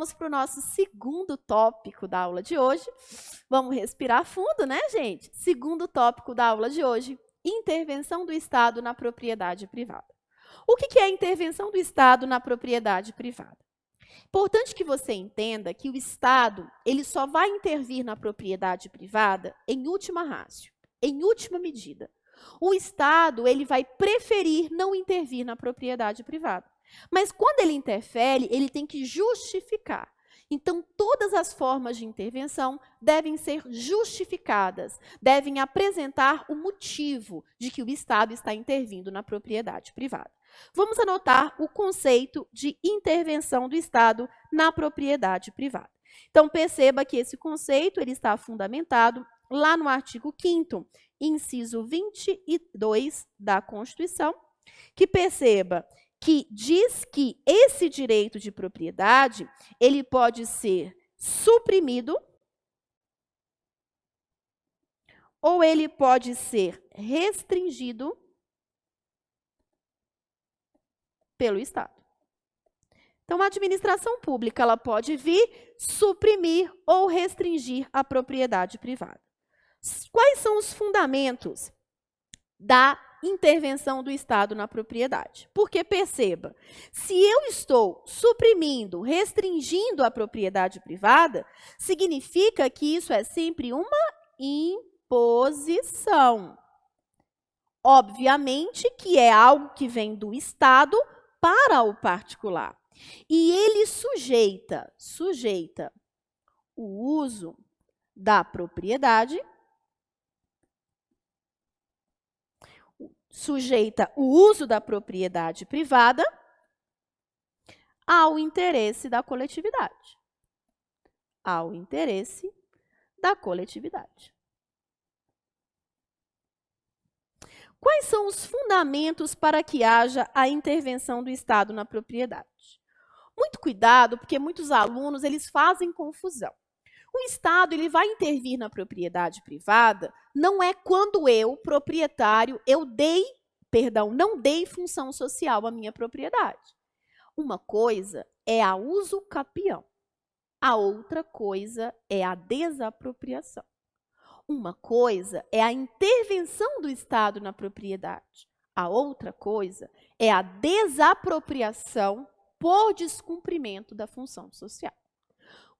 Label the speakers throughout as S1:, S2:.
S1: vamos para o nosso segundo tópico da aula de hoje. Vamos respirar fundo, né, gente? Segundo tópico da aula de hoje, intervenção do Estado na propriedade privada. O que é a intervenção do Estado na propriedade privada? Importante que você entenda que o Estado ele só vai intervir na propriedade privada em última ratio, em última medida. O Estado ele vai preferir não intervir na propriedade privada. Mas quando ele interfere, ele tem que justificar. Então, todas as formas de intervenção devem ser justificadas, devem apresentar o motivo de que o Estado está intervindo na propriedade privada. Vamos anotar o conceito de intervenção do Estado na propriedade privada. Então, perceba que esse conceito ele está fundamentado lá no artigo 5º, inciso 22 da Constituição, que perceba que diz que esse direito de propriedade, ele pode ser suprimido ou ele pode ser restringido pelo Estado. Então, a administração pública ela pode vir suprimir ou restringir a propriedade privada. Quais são os fundamentos da intervenção do Estado na propriedade? Porque perceba, se eu estou suprimindo, restringindo a propriedade privada, significa que isso é sempre uma imposição. Obviamente que é algo que vem do Estado para o particular. E ele sujeita o uso da propriedade, privada ao interesse da coletividade. Ao interesse da coletividade. Quais são os fundamentos para que haja a intervenção do Estado na propriedade? Muito cuidado, porque muitos alunos eles fazem confusão. O Estado ele vai intervir na propriedade privada não é quando eu, proprietário, não dei função social à minha propriedade. Uma coisa é a uso capião, a outra coisa é a desapropriação. Uma coisa é a intervenção do Estado na propriedade, a outra coisa é a desapropriação por descumprimento da função social.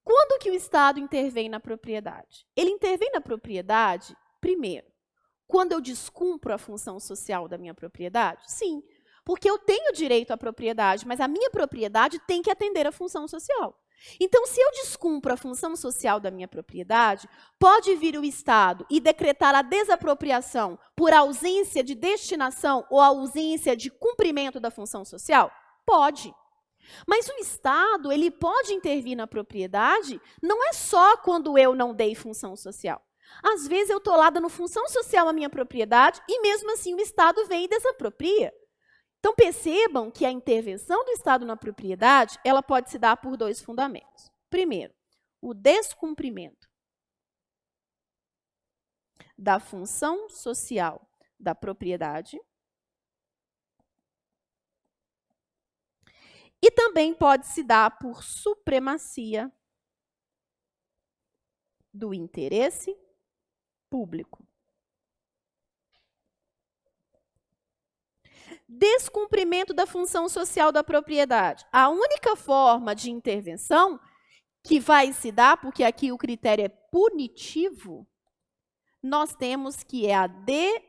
S1: Quando que o Estado intervém na propriedade? Ele intervém na propriedade, primeiro, quando eu descumpro a função social da minha propriedade? Sim, porque eu tenho direito à propriedade, mas a minha propriedade tem que atender à função social. Então, se eu descumpro a função social da minha propriedade, pode vir o Estado e decretar a desapropriação por ausência de destinação ou ausência de cumprimento da função social? Pode. Mas o Estado, ele pode intervir na propriedade não é só quando eu não dei função social. Às vezes eu estou lá dando função social à minha propriedade e mesmo assim o Estado vem e desapropria. Então percebam que a intervenção do Estado na propriedade, ela pode se dar por dois fundamentos. Primeiro, o descumprimento da função social da propriedade. E também pode se dar por supremacia do interesse público. Descumprimento da função social da propriedade. A única forma de intervenção que vai se dar, porque aqui o critério é punitivo, nós temos que é a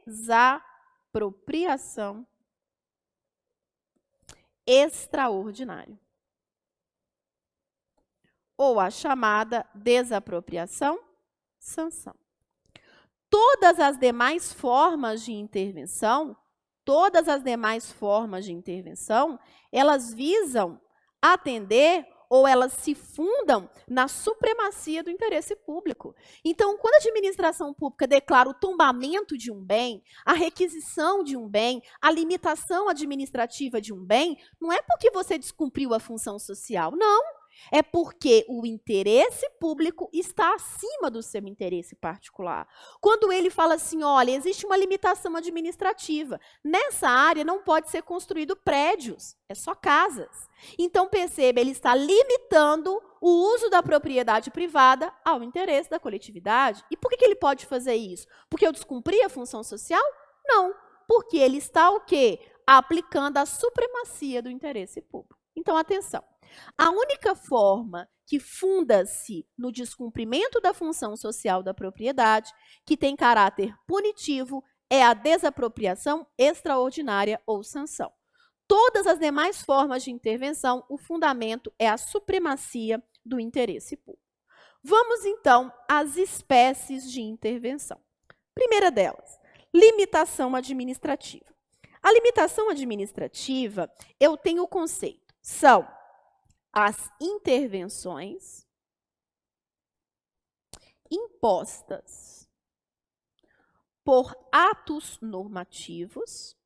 S1: desapropriação extraordinária. Ou a chamada desapropriação-sanção. Todas as demais formas de intervenção, elas visam atender ou elas se fundam na supremacia do interesse público. Então, quando a administração pública declara o tombamento de um bem, a requisição de um bem, a limitação administrativa de um bem, não é porque você descumpriu a função social, não. É porque o interesse público está acima do seu interesse particular. Quando ele fala assim, olha, existe uma limitação administrativa. Nessa área não pode ser construído prédios, é só casas. Então, perceba, ele está limitando o uso da propriedade privada ao interesse da coletividade. E por que ele pode fazer isso? Porque eu descumpri a função social? Não, porque ele está o quê? Aplicando a supremacia do interesse público. Então, atenção. A única forma que funda-se no descumprimento da função social da propriedade, que tem caráter punitivo, é a desapropriação extraordinária ou sanção. Todas as demais formas de intervenção, o fundamento é a supremacia do interesse público. Vamos, então, às espécies de intervenção. Primeira delas, limitação administrativa. A limitação administrativa, eu tenho o conceito, são as intervenções impostas por atos normativos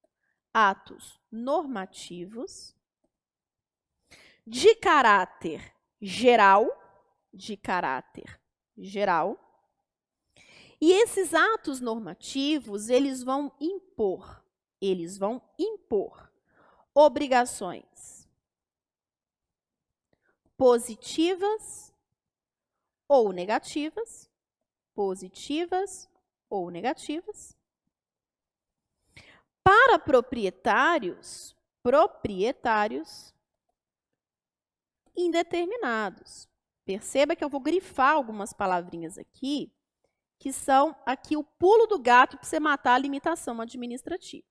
S1: de caráter geral, e esses atos normativos, eles vão impor obrigações positivas ou negativas, para proprietários indeterminados. Perceba que eu vou grifar algumas palavrinhas aqui, que são aqui o pulo do gato para você matar a limitação administrativa.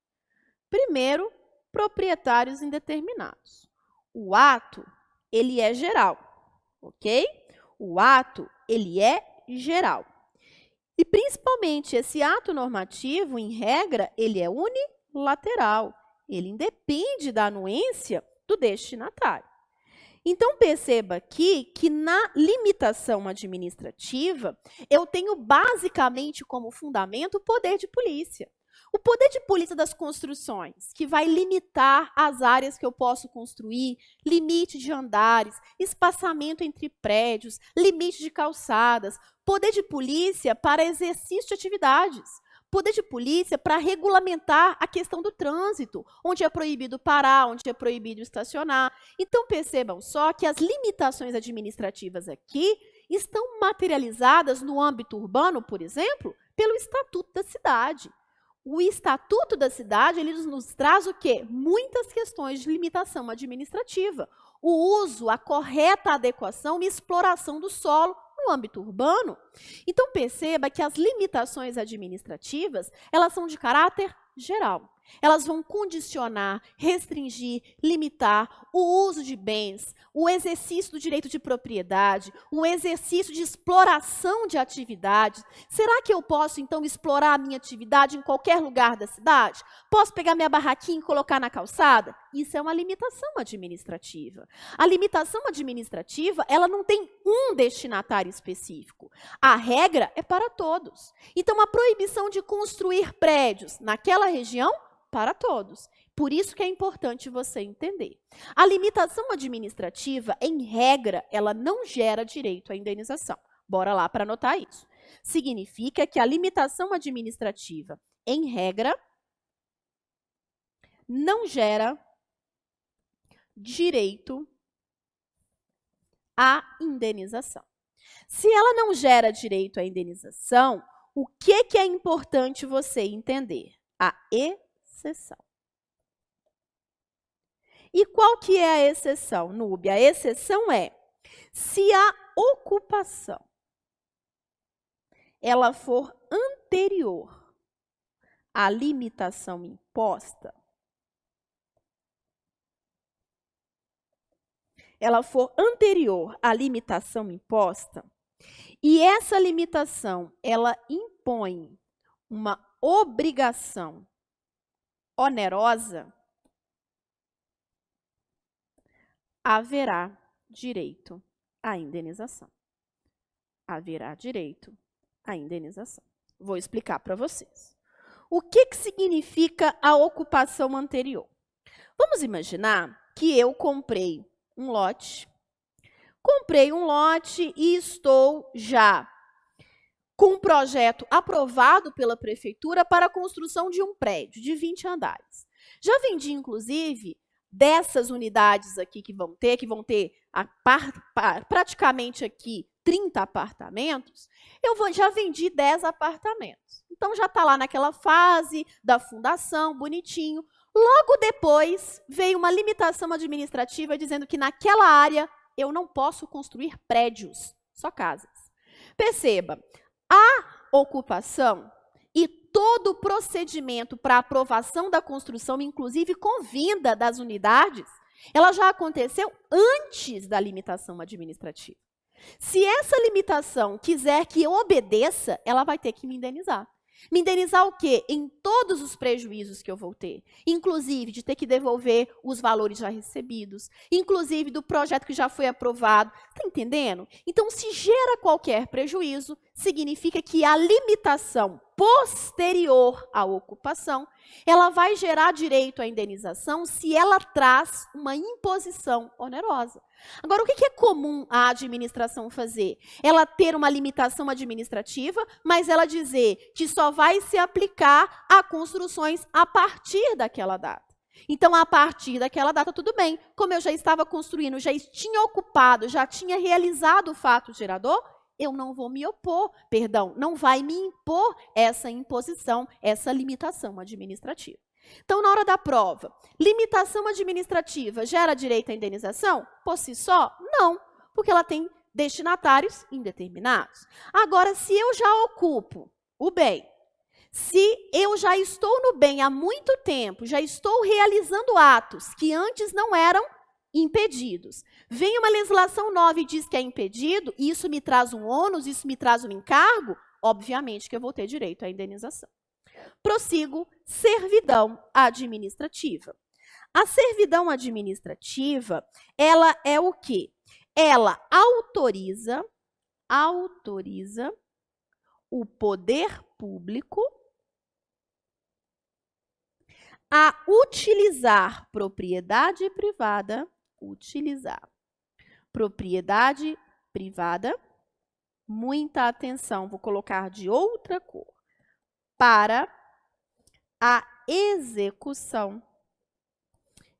S1: Primeiro, proprietários indeterminados. O ato, ele é geral, ok? O ato, ele é geral. E, principalmente, esse ato normativo, em regra, ele é unilateral. Ele independe da anuência do destinatário. Então, perceba aqui que na limitação administrativa, eu tenho basicamente como fundamento o poder de polícia. O poder de polícia das construções, que vai limitar as áreas que eu posso construir, limite de andares, espaçamento entre prédios, limite de calçadas, poder de polícia para exercício de atividades, poder de polícia para regulamentar a questão do trânsito, onde é proibido parar, onde é proibido estacionar. Então, percebam só que as limitações administrativas aqui estão materializadas no âmbito urbano, por exemplo, pelo Estatuto da Cidade. O Estatuto da Cidade, ele nos traz o quê? Muitas questões de limitação administrativa. O uso, a correta adequação e exploração do solo no âmbito urbano. Então, perceba que as limitações administrativas, elas são de caráter geral. Elas vão condicionar, restringir, limitar o uso de bens, o exercício do direito de propriedade, o exercício de exploração de atividades. Será que eu posso, então, explorar a minha atividade em qualquer lugar da cidade? Posso pegar minha barraquinha e colocar na calçada? Isso é uma limitação administrativa. A limitação administrativa, ela não tem um destinatário específico. A regra é para todos. Então, a proibição de construir prédios naquela região, para todos. Por isso que é importante você entender. A limitação administrativa, em regra, ela não gera direito à indenização. Bora lá para anotar isso. Significa que a limitação administrativa, em regra, não gera direito à indenização. Se ela não gera direito à indenização, o que é importante você entender? A exceção. E qual que é a exceção, Núbia? A exceção é, se a ocupação ela for anterior à limitação imposta, e essa limitação ela impõe uma obrigação onerosa, haverá direito à indenização. Vou explicar para vocês. O que significa a ocupação anterior? Vamos imaginar que eu comprei um lote comprei um lote e estou já com um projeto aprovado pela prefeitura para a construção de um prédio de 20 andares. Já vendi, inclusive, dessas unidades aqui que vão ter praticamente aqui 30 apartamentos, já vendi 10 apartamentos. Então, já está lá naquela fase da fundação, bonitinho. Logo depois, veio uma limitação administrativa dizendo que naquela área eu não posso construir prédios, só casas. Perceba, a ocupação e todo o procedimento para aprovação da construção, inclusive com vinda das unidades, ela já aconteceu antes da limitação administrativa. Se essa limitação quiser que eu obedeça, ela vai ter que me indenizar. Me indenizar o quê? Em todos os prejuízos que eu vou ter. Inclusive de ter que devolver os valores já recebidos. Inclusive do projeto que já foi aprovado. Está entendendo? Então, se gera qualquer prejuízo, significa que a limitação posterior à ocupação, ela vai gerar direito à indenização se ela traz uma imposição onerosa. Agora, o que é comum a administração fazer? Ela ter uma limitação administrativa, mas ela dizer que só vai se aplicar a construções a partir daquela data. Então, a partir daquela data, tudo bem. Como eu já estava construindo, já tinha ocupado, já tinha realizado o fato gerador, eu não vou me opor, não vai me impor essa imposição, essa limitação administrativa. Então, na hora da prova, limitação administrativa gera direito à indenização? Por si só? Não, porque ela tem destinatários indeterminados. Agora, se eu já ocupo o bem, se eu já estou no bem há muito tempo, já estou realizando atos que antes não eram impedidos. Vem uma legislação nova e diz que é impedido, e isso me traz um ônus, isso me traz um encargo, obviamente que eu vou ter direito à indenização. Prossigo, servidão administrativa. A servidão administrativa, ela é o quê? Ela autoriza o poder público a utilizar propriedade privada, muita atenção, vou colocar de outra cor, para a execução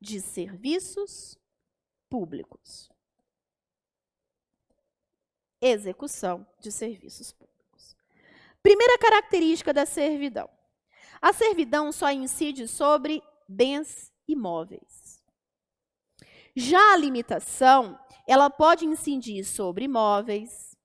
S1: de serviços públicos. Execução de serviços públicos. Primeira característica da servidão. A servidão só incide sobre bens imóveis. Já a limitação, ela pode incidir sobre imóveis,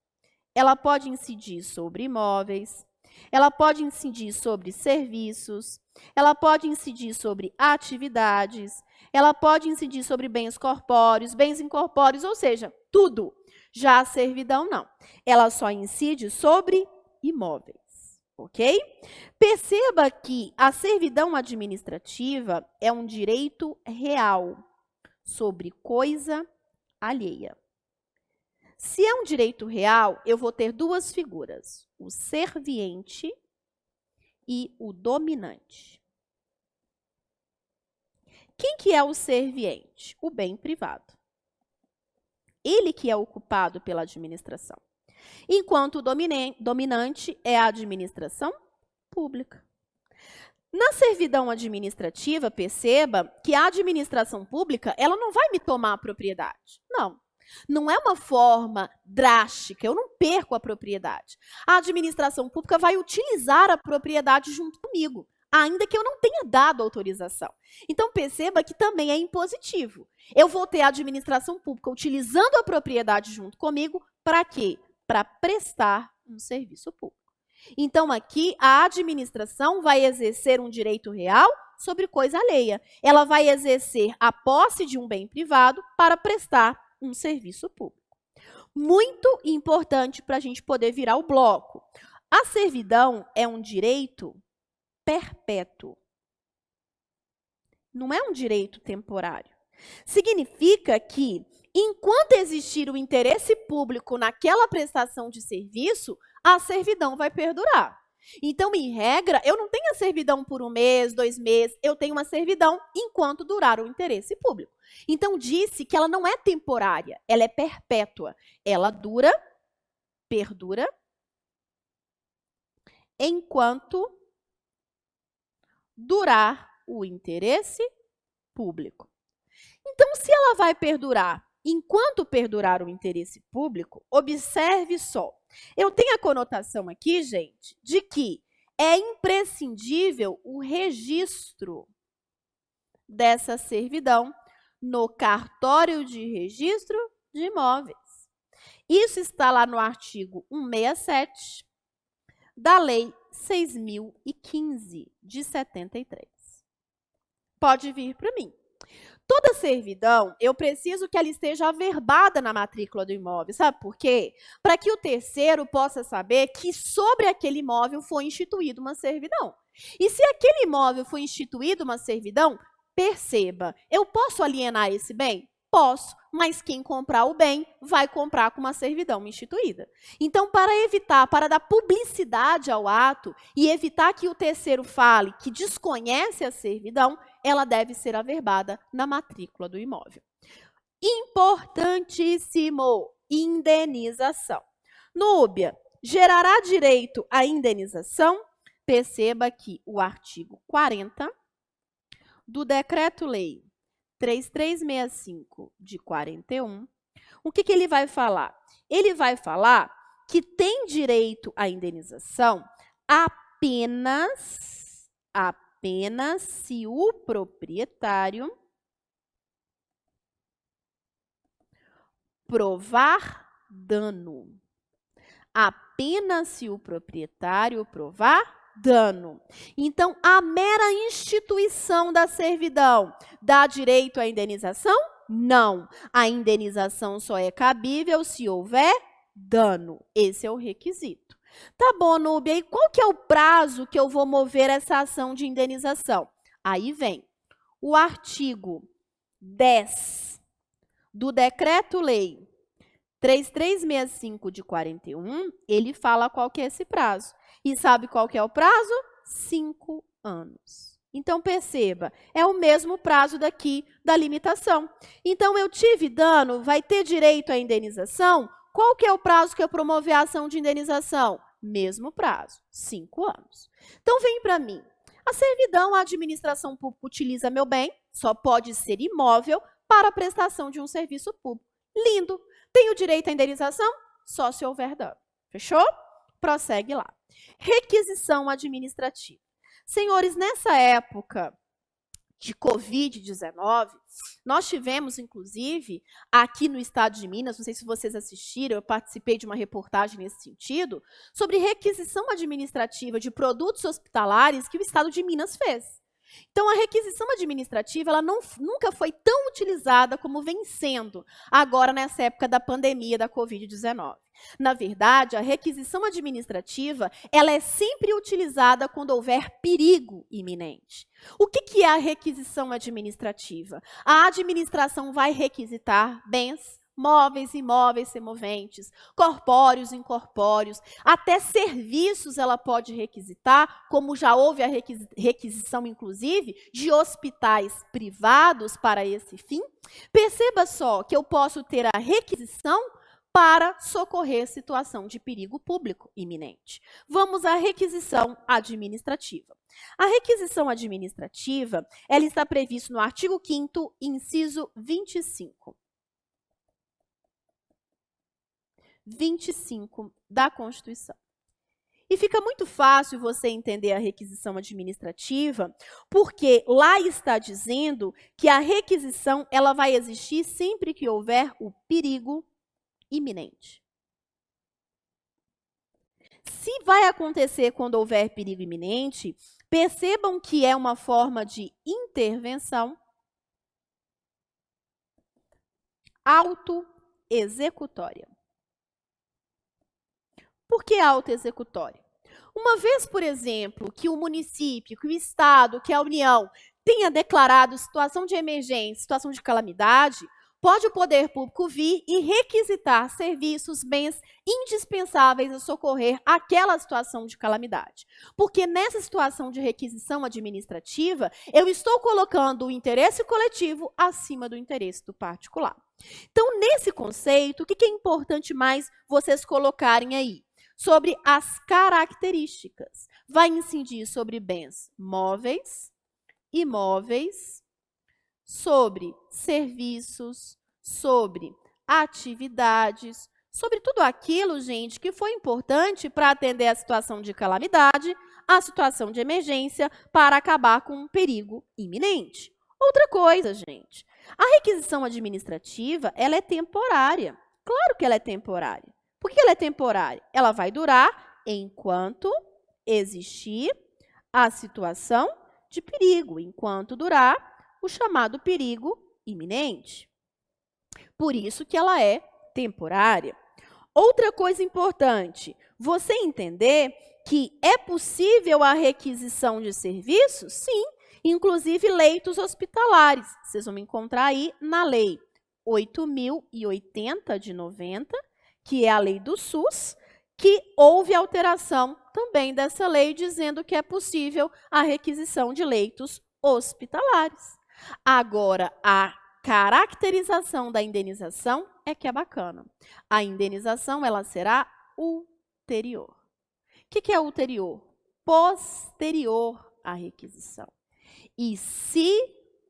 S1: ela pode incidir sobre imóveis, ela pode incidir sobre serviços, ela pode incidir sobre atividades, ela pode incidir sobre bens corpóreos, bens incorpóreos, ou seja, tudo. Já a servidão, não. Ela só incide sobre imóveis, ok? Perceba que a servidão administrativa é um direito real sobre coisa alheia. Se é um direito real, eu vou ter duas figuras, o serviente e o dominante. Quem que é o serviente? O bem privado. Ele que é ocupado pela administração. Enquanto o dominante é a administração pública. Na servidão administrativa, perceba que a administração pública, ela não vai me tomar a propriedade. Não. Não é uma forma drástica, eu não perco a propriedade. A administração pública vai utilizar a propriedade junto comigo, ainda que eu não tenha dado autorização. Então, perceba que também é impositivo. Eu vou ter a administração pública utilizando a propriedade junto comigo, para quê? Para prestar um serviço público. Então, aqui, a administração vai exercer um direito real sobre coisa alheia. Ela vai exercer a posse de um bem privado para prestar um serviço público. Muito importante para a gente poder virar o bloco. A servidão é um direito perpétuo. Não é um direito temporário. Significa que, enquanto existir o interesse público naquela prestação de serviço, a servidão vai perdurar. Então, em regra, eu não tenho a servidão por 1 mês, 2 meses, eu tenho uma servidão enquanto durar o interesse público. Então, disse que ela não é temporária, ela é perpétua. Ela perdura, enquanto durar o interesse público. Então, se ela vai perdurar enquanto perdurar o interesse público, observe só. Eu tenho a conotação aqui, gente, de que é imprescindível o registro dessa servidão no cartório de registro de imóveis. Isso está lá no artigo 167 da Lei 6.015, de 73. Pode vir para mim. Toda servidão, eu preciso que ela esteja averbada na matrícula do imóvel. Sabe por quê? Para que o terceiro possa saber que sobre aquele imóvel foi instituída uma servidão. E se aquele imóvel foi instituído uma servidão, perceba, eu posso alienar esse bem? Posso, mas quem comprar o bem vai comprar com uma servidão instituída. Então, para dar publicidade ao ato e evitar que o terceiro fale que desconhece a servidão, ela deve ser averbada na matrícula do imóvel. Importantíssimo, indenização. Núbia, gerará direito à indenização? Perceba que o artigo 40 do Decreto-Lei 3365 de 41, o que ele vai falar? Ele vai falar que tem direito à indenização apenas se o proprietário provar dano. Apenas se o proprietário provar dano. Então, a mera instituição da servidão dá direito à indenização? Não. A indenização só é cabível se houver dano. Esse é o requisito. Tá bom, Núbia, e qual que é o prazo que eu vou mover essa ação de indenização? Aí vem o artigo 10 do Decreto-Lei 3365 de 41, ele fala qual que é esse prazo. E sabe qual que é o prazo? 5 anos. Então, perceba, é o mesmo prazo daqui da limitação. Então, eu tive dano, vai ter direito à indenização? Qual que é o prazo que eu promover a ação de indenização? Mesmo prazo, 5 anos. Então, vem para mim. A servidão, a administração pública utiliza meu bem, só pode ser imóvel para a prestação de um serviço público. Lindo. Tenho direito à indenização? Só se houver dano. Fechou? Prossegue lá. Requisição administrativa. Senhores, nessa época de Covid-19, nós tivemos, inclusive, aqui no estado de Minas, não sei se vocês assistiram, eu participei de uma reportagem nesse sentido, sobre requisição administrativa de produtos hospitalares que o estado de Minas fez. Então, a requisição administrativa ela nunca foi tão utilizada como vem sendo agora nessa época da pandemia da Covid-19. Na verdade, a requisição administrativa ela é sempre utilizada quando houver perigo iminente. O que é a requisição administrativa? A administração vai requisitar bens, móveis, imóveis, semoventes, corpóreos, incorpóreos, até serviços ela pode requisitar, como já houve a requisição, inclusive, de hospitais privados para esse fim. Perceba só que eu posso ter a requisição para socorrer situação de perigo público iminente. Vamos à requisição administrativa. A requisição administrativa, ela está prevista no artigo 5º, inciso 25. 25 da Constituição. E fica muito fácil você entender a requisição administrativa, porque lá está dizendo que a requisição ela vai existir sempre que houver o perigo iminente. Se vai acontecer quando houver perigo iminente, percebam que é uma forma de intervenção autoexecutória. Por que autoexecutória? Uma vez, por exemplo, que o município, que o Estado, que a União tenha declarado situação de emergência, situação de calamidade, pode o poder público vir e requisitar serviços, bens indispensáveis a socorrer aquela situação de calamidade. Porque nessa situação de requisição administrativa, eu estou colocando o interesse coletivo acima do interesse do particular. Então, nesse conceito, o que é importante mais vocês colocarem aí? Sobre as características. Vai incidir sobre bens móveis, imóveis, sobre serviços, sobre atividades, sobre tudo aquilo, gente, que foi importante para atender a situação de calamidade, a situação de emergência, para acabar com um perigo iminente. Outra coisa, gente, a requisição administrativa, ela é temporária. Claro que ela é temporária. Por que ela é temporária? Ela vai durar enquanto existir a situação de perigo, enquanto durar o chamado perigo iminente. Por isso que ela é temporária. Outra coisa importante, você entender que é possível a requisição de serviços? Sim, inclusive leitos hospitalares. Vocês vão encontrar aí na Lei 8.080 de 90, que é a lei do SUS, que houve alteração também dessa lei, dizendo que é possível a requisição de leitos hospitalares. Agora, a caracterização da indenização é que é bacana. A indenização, ela será ulterior. O que é ulterior? Posterior à requisição. E se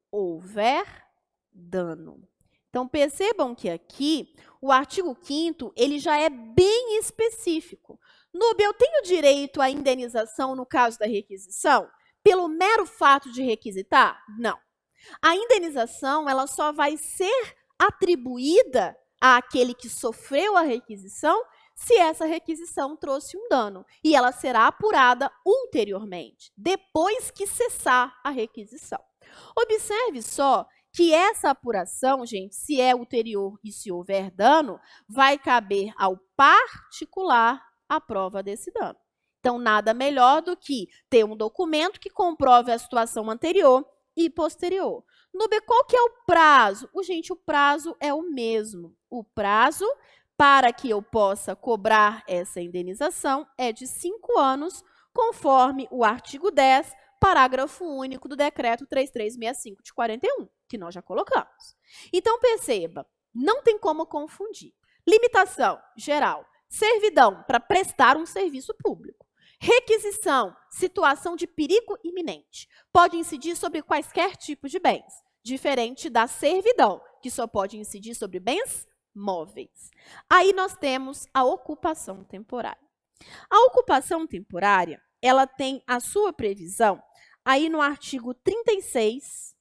S1: houver dano. Então, percebam que aqui, o artigo 5º, ele já é bem específico. Nube, eu tenho direito à indenização no caso da requisição? Pelo mero fato de requisitar? Não. A indenização, ela só vai ser atribuída àquele que sofreu a requisição se essa requisição trouxe um dano. E ela será apurada ulteriormente, depois que cessar a requisição. Observe só que essa apuração, gente, se é ulterior e se houver dano, vai caber ao particular a prova desse dano. Então, nada melhor do que ter um documento que comprove a situação anterior e posterior. Nube, qual que é o prazo? Gente, o prazo é o mesmo. O prazo para que eu possa cobrar essa indenização é de 5 anos, conforme o artigo 10, parágrafo único do decreto 3365 de 41, que nós já colocamos. Então, perceba, não tem como confundir. Limitação geral, servidão para prestar um serviço público. Requisição, situação de perigo iminente. Pode incidir sobre quaisquer tipos de bens, diferente da servidão, que só pode incidir sobre bens móveis. Aí nós temos a ocupação temporária. A ocupação temporária, ela tem a sua previsão aí no artigo 36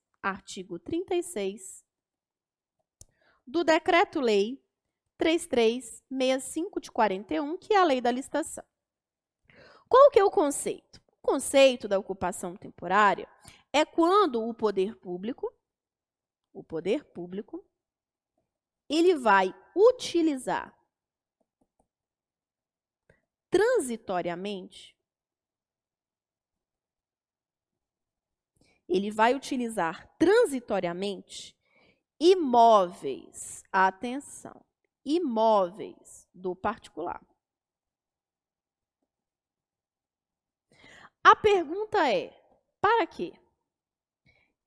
S1: do Decreto-Lei 3365 de 41, que é a lei da licitação. Qual que é o conceito? O conceito da ocupação temporária é quando o poder público, ele vai utilizar transitoriamente, imóveis, atenção, imóveis do particular. A pergunta é, para quê?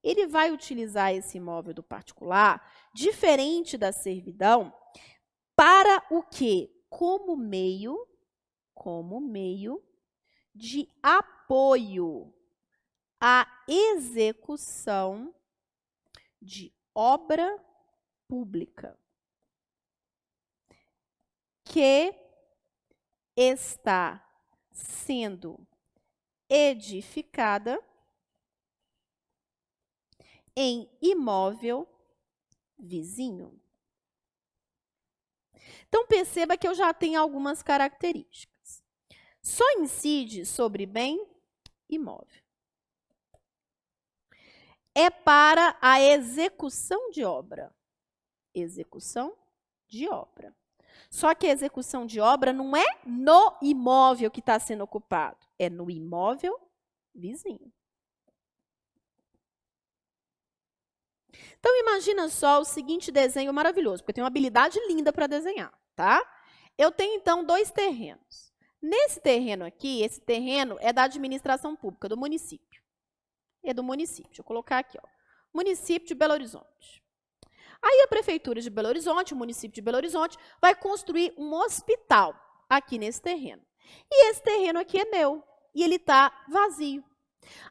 S1: Ele vai utilizar esse imóvel do particular, diferente da servidão, para o quê? Como meio de apoio à execução de obra pública que está sendo edificada em imóvel vizinho. Então, perceba que eu já tenho algumas características. Só incide sobre bem imóvel. É para a execução de obra. Execução de obra. Só que a execução de obra não é no imóvel que está sendo ocupado, é no imóvel vizinho. Então, imagina só o seguinte desenho maravilhoso, porque eu tenho uma habilidade linda para desenhar, tá? Eu tenho, então, 2 terrenos. Nesse terreno aqui, esse terreno é da administração pública, do município. É do município. Deixa eu colocar aqui, ó. Município de Belo Horizonte. Aí a Prefeitura de Belo Horizonte, o município de Belo Horizonte, vai construir um hospital aqui nesse terreno. E esse terreno aqui é meu, e ele está vazio.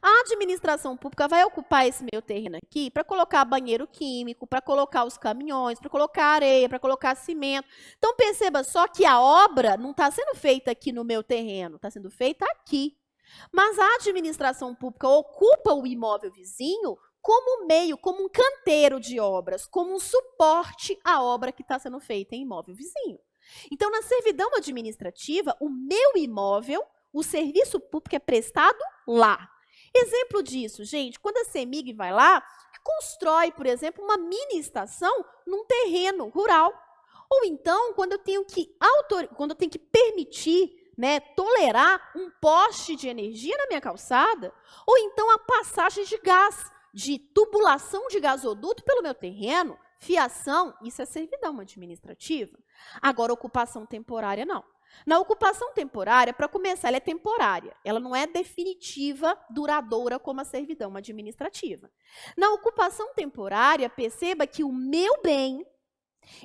S1: A administração pública vai ocupar esse meu terreno aqui para colocar banheiro químico, para colocar os caminhões, para colocar areia, para colocar cimento. Então, perceba só que a obra não está sendo feita aqui no meu terreno, está sendo feita aqui. Mas a administração pública ocupa o imóvel vizinho como meio, como um canteiro de obras, como um suporte à obra que está sendo feita em imóvel vizinho. Então, na servidão administrativa, o meu imóvel, o serviço público é prestado lá. Exemplo disso, gente, quando a CEMIG vai lá e constrói, por exemplo, uma mini estação num terreno rural. Ou então, quando eu tenho que permitir, tolerar um poste de energia na minha calçada, ou então a passagem de gás, de tubulação de gasoduto pelo meu terreno, fiação, isso é servidão administrativa. Agora, ocupação temporária, não. Na ocupação temporária, para começar, ela é temporária. Ela não é definitiva, duradoura, como a servidão administrativa. Na ocupação temporária, perceba que o meu bem,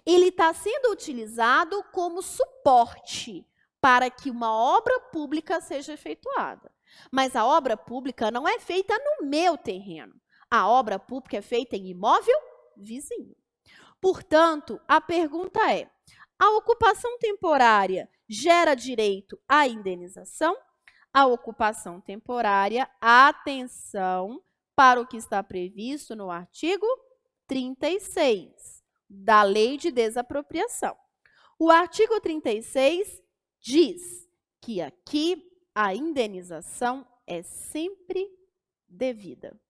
S1: ele está sendo utilizado como suporte para que uma obra pública seja efetuada. Mas a obra pública não é feita no meu terreno. A obra pública é feita em imóvel vizinho. Portanto, a pergunta é: a ocupação temporária gera direito à indenização? A ocupação temporária, atenção para o que está previsto no artigo 36 da Lei de Desapropriação. O artigo 36 diz que aqui a indenização é sempre devida.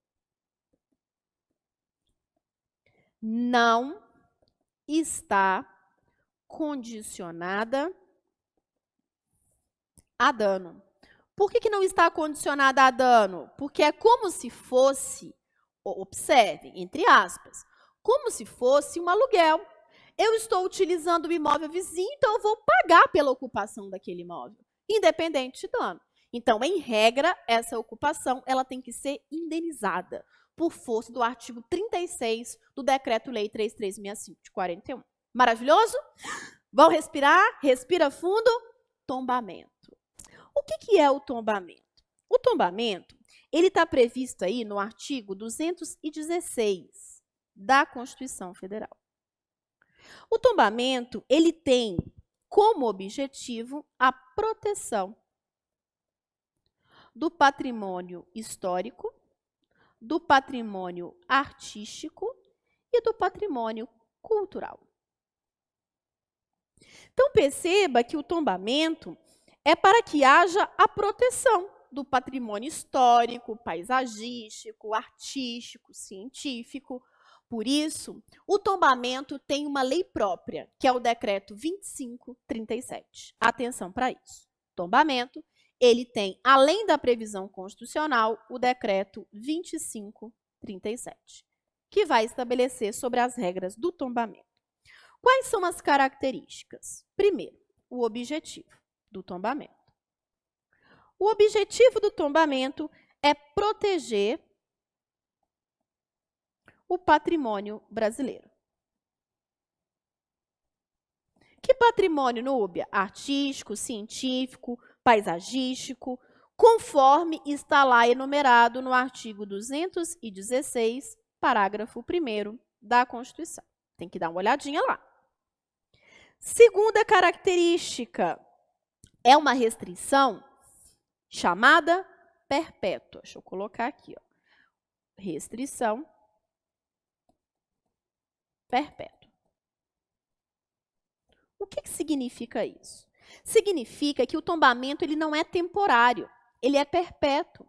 S1: Não está condicionada a dano. Por que não está condicionada a dano? Porque é como se fosse, observem, entre aspas, como se fosse um aluguel. Eu estou utilizando o imóvel vizinho, então eu vou pagar pela ocupação daquele imóvel, independente de dano. Então, em regra, essa ocupação ela tem que ser indenizada por força do artigo 36 do Decreto-Lei 3365 de 41. Maravilhoso? Vão respirar? Respira fundo. Tombamento. O que é o tombamento? O tombamento, ele está previsto aí no artigo 216 da Constituição Federal. O tombamento, ele tem como objetivo a proteção do patrimônio histórico, do patrimônio artístico e do patrimônio cultural. Então, perceba que o tombamento é para que haja a proteção do patrimônio histórico, paisagístico, artístico, científico. Por isso, o tombamento tem uma lei própria, que é o Decreto 2537. Atenção para isso. Tombamento, ele tem, além da previsão constitucional, o Decreto 2537, que vai estabelecer sobre as regras do tombamento. Quais são as características? Primeiro, o objetivo do tombamento. O objetivo do tombamento é proteger o patrimônio brasileiro. Que patrimônio, Núbia? Artístico, científico, paisagístico, conforme está lá enumerado no artigo 216, parágrafo 1º da Constituição. Tem que dar uma olhadinha lá. Segunda característica, é uma restrição chamada perpétua. Deixa eu colocar aqui, ó. Restrição perpétua. O que significa isso? Significa que o tombamento ele não é temporário, ele é perpétuo.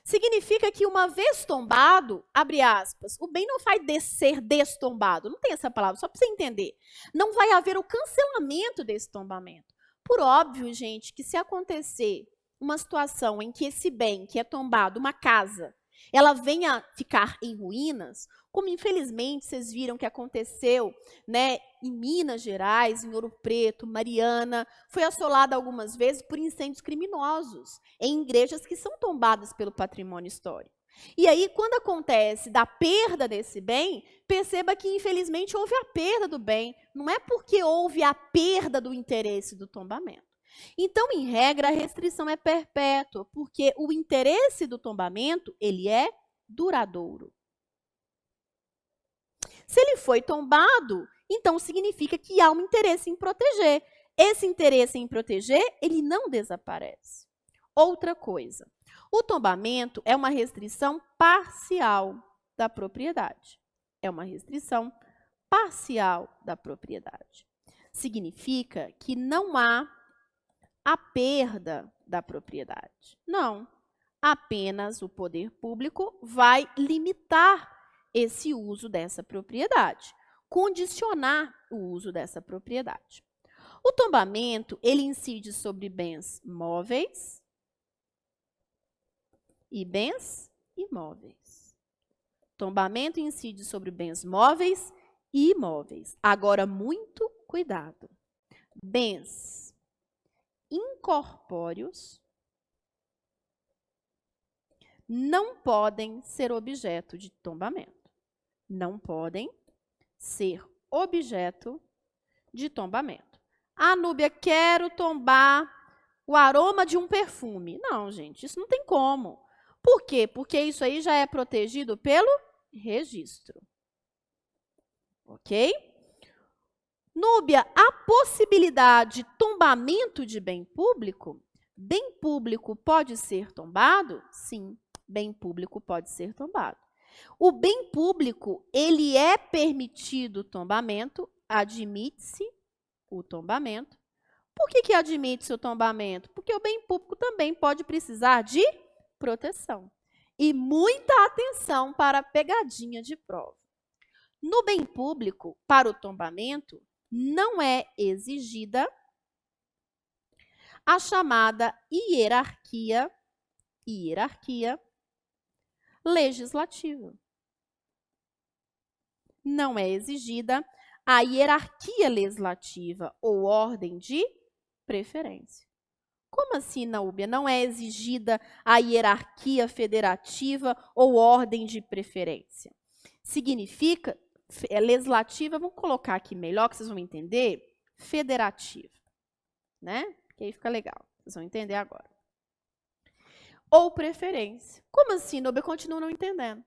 S1: Significa que uma vez tombado, abre aspas, o bem não vai ser destombado, não tem essa palavra, só para você entender. Não vai haver o cancelamento desse tombamento. Por óbvio, gente, que se acontecer uma situação em que esse bem que é tombado, uma casa, ela venha ficar em ruínas, como infelizmente vocês viram que aconteceu, né, em Minas Gerais, em Ouro Preto, Mariana, foi assolada algumas vezes por incêndios criminosos em igrejas que são tombadas pelo patrimônio histórico. E aí, quando acontece da perda desse bem, perceba que infelizmente houve a perda do bem, não é porque houve a perda do interesse do tombamento. Então, em regra, a restrição é perpétua, porque o interesse do tombamento, ele é duradouro. Se ele foi tombado, então significa que há um interesse em proteger. Esse interesse em proteger, ele não desaparece. Outra coisa, o tombamento é uma restrição parcial da propriedade. É uma restrição parcial da propriedade. Significa que não há a perda da propriedade. Não. Apenas o poder público vai limitar esse uso dessa propriedade, condicionar o uso dessa propriedade. O tombamento, ele incide sobre bens móveis e bens imóveis. Tombamento incide sobre bens móveis e imóveis. Agora, muito cuidado. Bens incorpóreos não podem ser objeto de tombamento. Não podem ser objeto de tombamento. Ah, Núbia, quero tombar o aroma de um perfume. Não, gente, isso não tem como. Por quê? Porque isso aí já é protegido pelo registro. Ok? Núbia, a possibilidade de tombamento de bem público pode ser tombado? Sim, bem público pode ser tombado. O bem público, ele é permitido o tombamento, admite-se o tombamento. Por que admite-se o tombamento? Porque o bem público também pode precisar de proteção. E muita atenção para a pegadinha de prova. No bem público, para o tombamento, não é exigida a chamada hierarquia legislativa. Não é exigida a hierarquia legislativa ou ordem de preferência. Como assim, Núbia? Não é exigida a hierarquia federativa ou ordem de preferência? Significa, legislativa, vamos colocar aqui melhor, que vocês vão entender, federativa, né? Que aí fica legal, vocês vão entender agora. Ou preferência. Como assim, Núbia? Eu continuo não entendendo.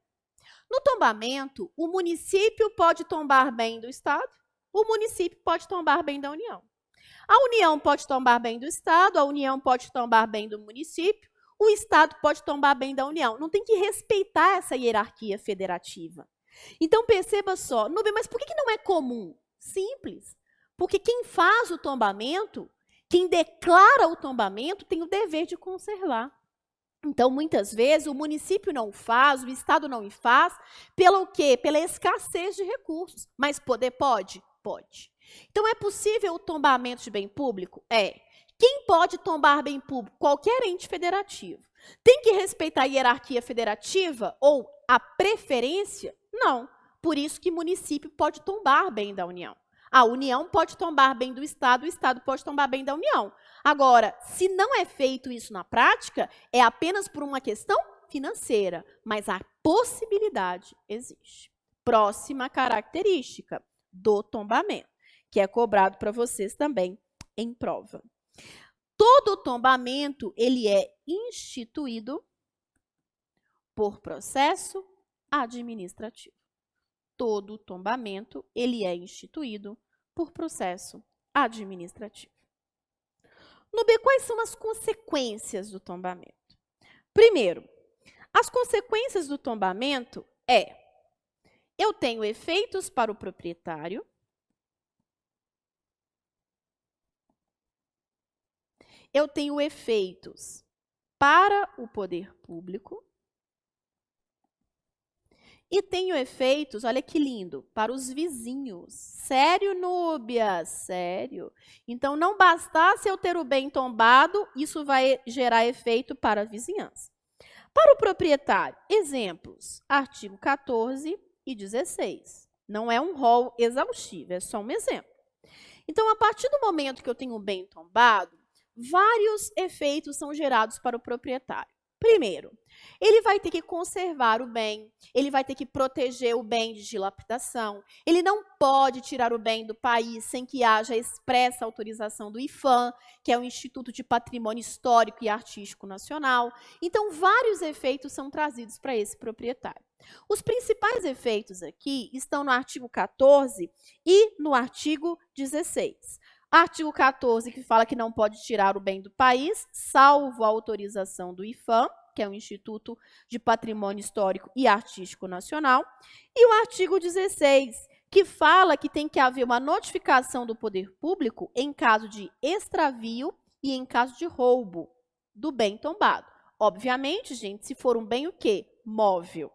S1: No tombamento, o município pode tombar bem do Estado, o município pode tombar bem da União. A União pode tombar bem do Estado, a União pode tombar bem do município, o Estado pode tombar bem da União. Não tem que respeitar essa hierarquia federativa. Então, perceba só, Núbia, mas por que não é comum? Simples. Porque quem faz o tombamento, quem declara o tombamento, tem o dever de conservar. Então, muitas vezes, o município não faz, o Estado não faz, pelo quê? Pela escassez de recursos. Mas poder pode? Pode. Então, é possível o tombamento de bem público? É. Quem pode tombar bem público? Qualquer ente federativo. Tem que respeitar a hierarquia federativa ou a preferência? Não. Por isso que o município pode tombar bem da União. A União pode tombar bem do Estado, o Estado pode tombar bem da União. Agora, se não é feito isso na prática, é apenas por uma questão financeira, mas a possibilidade existe. Próxima característica do tombamento, que é cobrado para vocês também em prova. Todo tombamento, ele é instituído por processo administrativo. Todo tombamento, ele é instituído por processo administrativo. Núbia, quais são as consequências do tombamento? Primeiro, as consequências do tombamento eu tenho efeitos para o proprietário, eu tenho efeitos para o poder público, e tenho efeitos, olha que lindo, para os vizinhos. Sério, Núbia? Sério. Então, não bastasse eu ter o bem tombado, isso vai gerar efeito para a vizinhança. Para o proprietário, exemplos, artigo 14 e 16. Não é um rol exaustivo, é só um exemplo. Então, a partir do momento que eu tenho um bem tombado, vários efeitos são gerados para o proprietário. Primeiro, ele vai ter que conservar o bem, ele vai ter que proteger o bem de dilapidação, ele não pode tirar o bem do país sem que haja expressa autorização do IPHAN, que é o Instituto de Patrimônio Histórico e Artístico Nacional. Então, vários efeitos são trazidos para esse proprietário. Os principais efeitos aqui estão no artigo 14 e no artigo 16. Artigo 14, que fala que não pode tirar o bem do país, salvo a autorização do IPHAN, que é o Instituto de Patrimônio Histórico e Artístico Nacional, e o artigo 16, que fala que tem que haver uma notificação do poder público em caso de extravio e em caso de roubo do bem tombado. Obviamente, gente, se for um bem o quê? Móvel.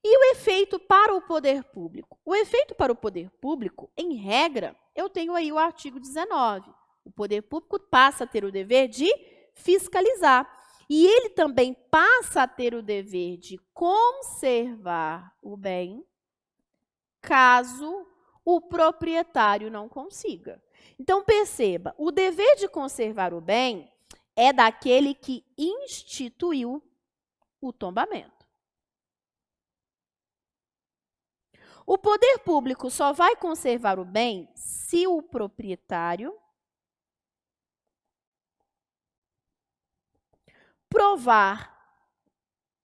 S1: E o efeito para o poder público? O efeito para o poder público, em regra, eu tenho aí o artigo 19. O poder público passa a ter o dever de fiscalizar. E ele também passa a ter o dever de conservar o bem, caso o proprietário não consiga. Então, perceba, o dever de conservar o bem é daquele que instituiu o tombamento. O poder público só vai conservar o bem se o proprietário provar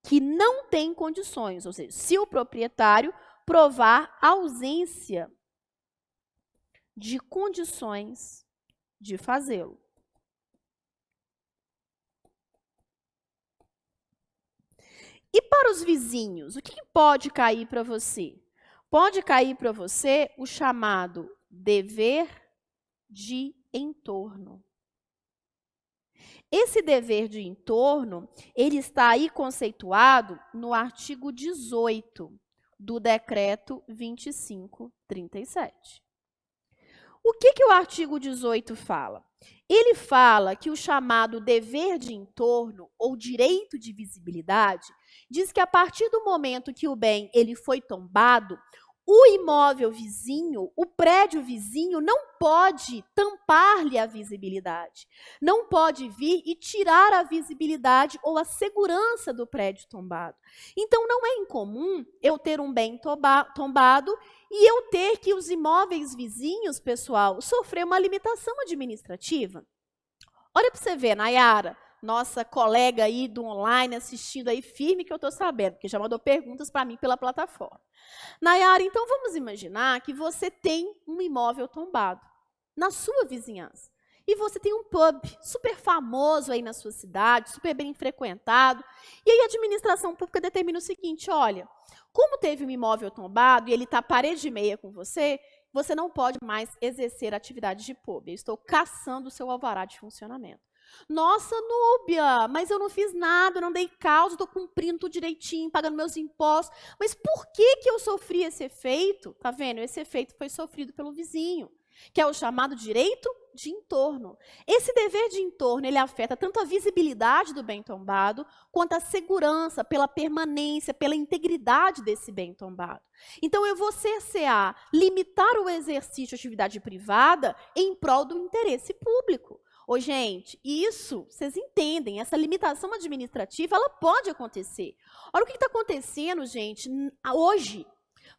S1: que não tem condições, ou seja, se o proprietário provar ausência de condições de fazê-lo. E para os vizinhos, o que pode cair para você? Pode cair para você o chamado dever de entorno. Esse dever de entorno, ele está aí conceituado no artigo 18 do Decreto 2537. O que o artigo 18 fala? Ele fala que o chamado dever de entorno ou direito de visibilidade diz que a partir do momento que o bem ele foi tombado, o imóvel vizinho, o prédio vizinho, não pode tampar-lhe a visibilidade. Não pode vir e tirar a visibilidade ou a segurança do prédio tombado. Então, não é incomum eu ter um bem tombado e eu ter que os imóveis vizinhos, pessoal, sofrer uma limitação administrativa. Olha para você ver, Nayara, nossa colega aí do online assistindo aí firme que eu estou sabendo, porque já mandou perguntas para mim pela plataforma. Nayara, então vamos imaginar que você tem um imóvel tombado na sua vizinhança. E você tem um pub super famoso aí na sua cidade, super bem frequentado. E aí a administração pública determina o seguinte, olha, como teve um imóvel tombado e ele está parede e meia com você, você não pode mais exercer atividade de pub. Eu estou cassando o seu alvará de funcionamento. Nossa, Núbia, mas eu não fiz nada, eu não dei causa, estou cumprindo tudo direitinho, pagando meus impostos. Mas por que eu sofri esse efeito? Tá vendo? Esse efeito foi sofrido pelo vizinho, que é o chamado direito de entorno. Esse dever de entorno, ele afeta tanto a visibilidade do bem tombado, quanto a segurança pela permanência, pela integridade desse bem tombado. Então, eu vou cercear, limitar o exercício de atividade privada em prol do interesse público. Ô, gente, isso, vocês entendem, essa limitação administrativa, ela pode acontecer. Olha o que está acontecendo, gente, hoje,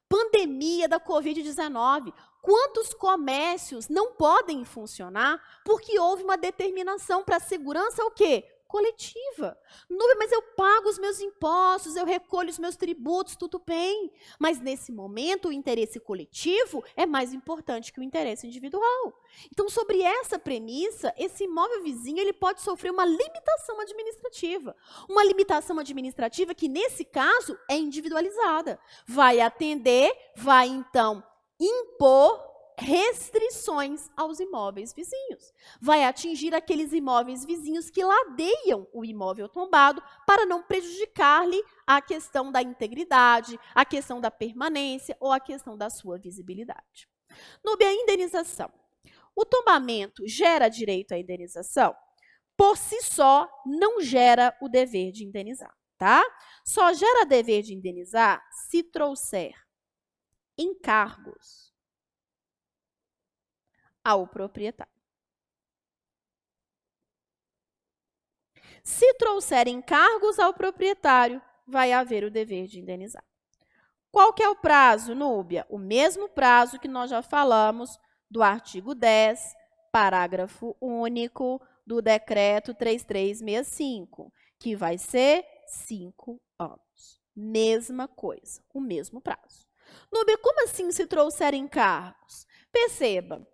S1: pandemia da Covid-19. Quantos comércios não podem funcionar porque houve uma determinação para a segurança o quê? Coletiva. Núbia, mas eu pago os meus impostos, eu recolho os meus tributos, tudo bem. Mas, nesse momento, o interesse coletivo é mais importante que o interesse individual. Então, sobre essa premissa, esse imóvel vizinho ele pode sofrer uma limitação administrativa. Uma limitação administrativa que, nesse caso, é individualizada. Vai atender, vai, então, impor restrições aos imóveis vizinhos. Vai atingir aqueles imóveis vizinhos que ladeiam o imóvel tombado para não prejudicar-lhe a questão da integridade, a questão da permanência ou a questão da sua visibilidade. Núbia, a indenização. O tombamento gera direito à indenização? Por si só, não gera o dever de indenizar. tá? Só gera dever de indenizar se trouxer encargos ao proprietário. Se trouxer encargos ao proprietário, vai haver o dever de indenizar. Qual que é o prazo, Núbia? O mesmo prazo que nós já falamos do artigo 10, parágrafo único do decreto 3365, que vai ser 5 anos. Mesma coisa, o mesmo prazo. Núbia, como assim se trouxer encargos? Perceba,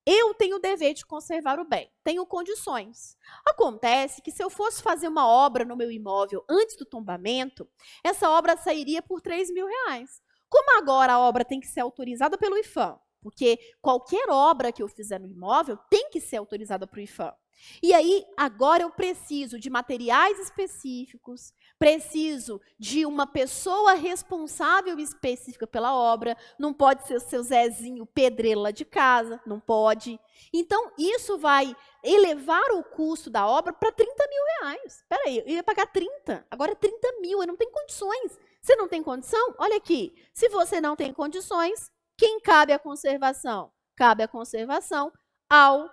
S1: eu tenho o dever de conservar o bem, tenho condições. Acontece que se eu fosse fazer uma obra no meu imóvel antes do tombamento, essa obra sairia por R$3.000. Como agora a obra tem que ser autorizada pelo IPHAN, porque qualquer obra que eu fizer no imóvel tem que ser autorizada para o IPHAN. E aí, agora eu preciso de materiais específicos, preciso de uma pessoa responsável específica pela obra, não pode ser o seu Zezinho pedreiro lá de casa, não pode. Então, isso vai elevar o custo da obra para R$30.000. Espera aí, eu ia pagar 30, agora é 30 mil, eu não tenho condições. Você não tem condição? Olha aqui, se você não tem condições, quem cabe a conservação? Cabe a conservação ao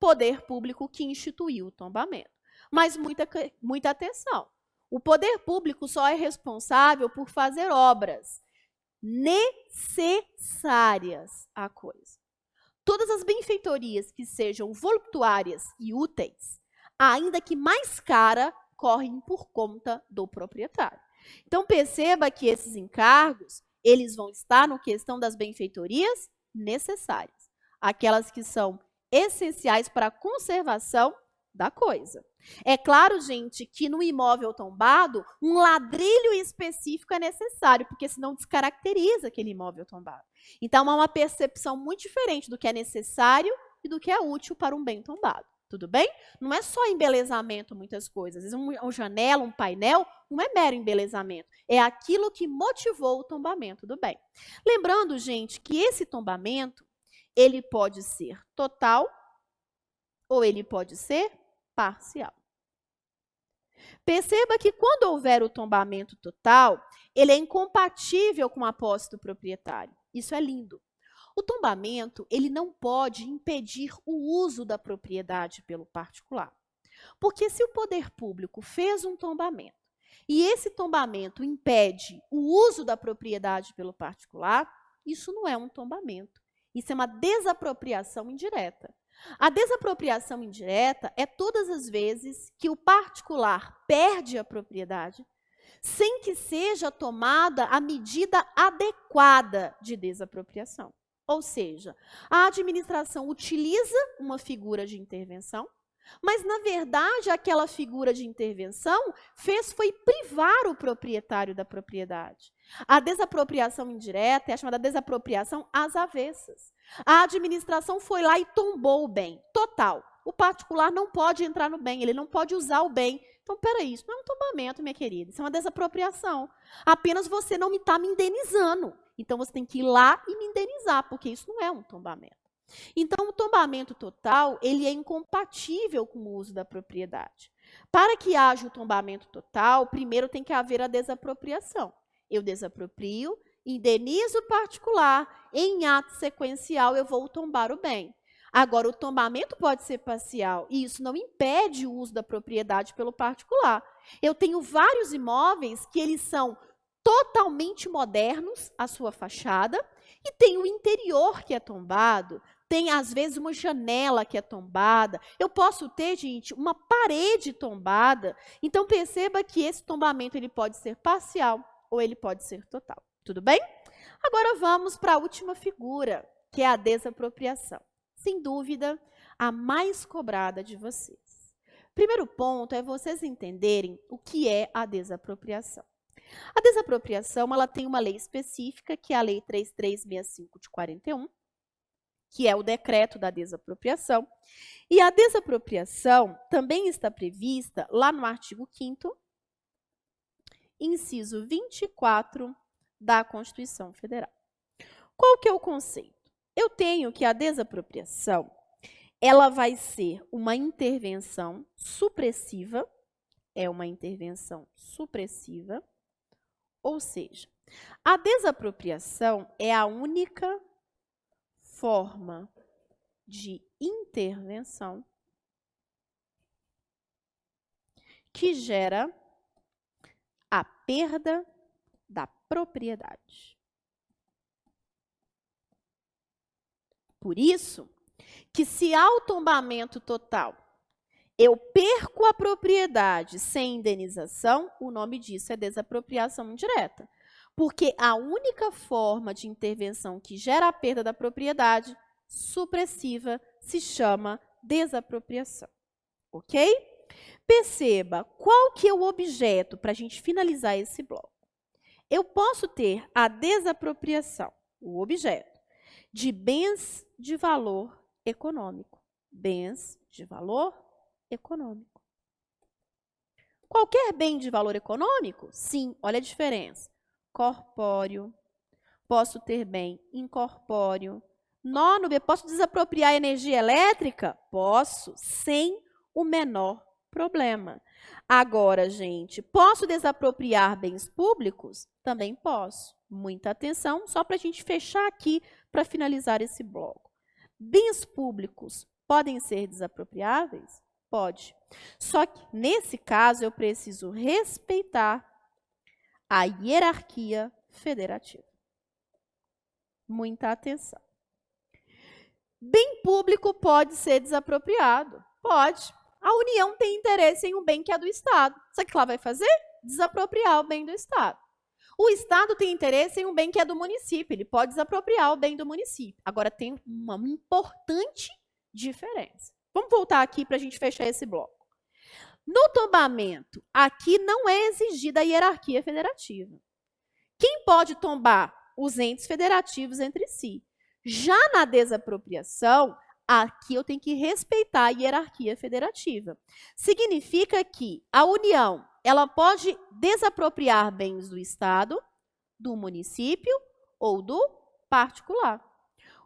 S1: poder público que instituiu o tombamento. Mas muita atenção. O poder público só é responsável por fazer obras necessárias à coisa. Todas as benfeitorias que sejam voluptuárias e úteis, ainda que mais cara, correm por conta do proprietário. Então, perceba que esses encargos, eles vão estar na questão das benfeitorias necessárias. Aquelas que são essenciais para a conservação da coisa. É claro, gente, que no imóvel tombado, um ladrilho específico é necessário, porque senão descaracteriza aquele imóvel tombado. Então, há uma percepção muito diferente do que é necessário e do que é útil para um bem tombado. Tudo bem? Não é só embelezamento muitas coisas. Às vezes uma janela, um painel, não é mero embelezamento. É aquilo que motivou o tombamento do bem. Lembrando, gente, que esse tombamento, ele pode ser total ou ele pode ser parcial. Perceba que quando houver o tombamento total, ele é incompatível com a posse do proprietário. Isso é lindo. O tombamento, ele não pode impedir o uso da propriedade pelo particular. Porque se o poder público fez um tombamento e esse tombamento impede o uso da propriedade pelo particular, isso não é um tombamento. Isso é uma desapropriação indireta. A desapropriação indireta é todas as vezes que o particular perde a propriedade sem que seja tomada a medida adequada de desapropriação. Ou seja, a administração utiliza uma figura de intervenção, mas, na verdade, aquela figura de intervenção foi privar o proprietário da propriedade. A desapropriação indireta é a chamada desapropriação às avessas. A administração foi lá e tombou o bem, total. O particular não pode entrar no bem, ele não pode usar o bem. Então, peraí, isso não é um tombamento, minha querida, isso é uma desapropriação. Apenas você não está me indenizando. Então, você tem que ir lá e me indenizar, porque isso não é um tombamento. Então, o tombamento total, ele é incompatível com o uso da propriedade. Para que haja o tombamento total, primeiro tem que haver a desapropriação. Eu desaproprio, indenizo o particular, em ato sequencial eu vou tombar o bem. Agora, o tombamento pode ser parcial, e isso não impede o uso da propriedade pelo particular. Eu tenho vários imóveis que eles são totalmente modernos, a sua fachada, e tem o interior que é tombado, tem, às vezes, uma janela que é tombada. Eu posso ter, gente, uma parede tombada. Então, perceba que esse tombamento ele pode ser parcial ou ele pode ser total. Tudo bem? Agora, vamos para a última figura, que é a desapropriação. Sem dúvida, a mais cobrada de vocês. Primeiro ponto é vocês entenderem o que é a desapropriação. A desapropriação, ela tem uma lei específica, que é a Lei 3365 de 41, que é o decreto da desapropriação. E a desapropriação também está prevista lá no artigo 5º, inciso 24 da Constituição Federal. Qual que é o conceito? Eu tenho que a desapropriação, ela vai ser uma intervenção supressiva é uma intervenção supressiva, ou seja, a desapropriação é a única forma de intervenção que gera a perda da propriedade. Por isso, que se ao tombamento total eu perco a propriedade sem indenização, o nome disso é desapropriação indireta. Porque a única forma de intervenção que gera a perda da propriedade supressiva se chama desapropriação. Ok? Perceba qual que é o objeto para a gente finalizar esse bloco. Eu posso ter a desapropriação, o objeto, de bens de valor econômico. Bens de valor econômico. Qualquer bem de valor econômico? Sim, olha a diferença. Corpóreo. Posso ter bem incorpóreo. Nono B, posso desapropriar energia elétrica? Posso, sem o menor problema. Agora, gente, posso desapropriar bens públicos? Também posso. Muita atenção, só para a gente fechar aqui, para finalizar esse bloco. Bens públicos podem ser desapropriáveis? Pode. Só que, nesse caso, eu preciso respeitar a hierarquia federativa. Muita atenção. Bem público pode ser desapropriado? Pode. A União tem interesse em um bem que é do Estado. Sabe o que ela vai fazer? Desapropriar o bem do Estado. O Estado tem interesse em um bem que é do município. Ele pode desapropriar o bem do município. Agora, tem uma importante diferença. Vamos voltar aqui para a gente fechar esse bloco. No tombamento, aqui não é exigida a hierarquia federativa. Quem pode tombar? Os entes federativos entre si. Já na desapropriação, aqui eu tenho que respeitar a hierarquia federativa. Significa que a União, ela pode desapropriar bens do Estado, do município ou do particular.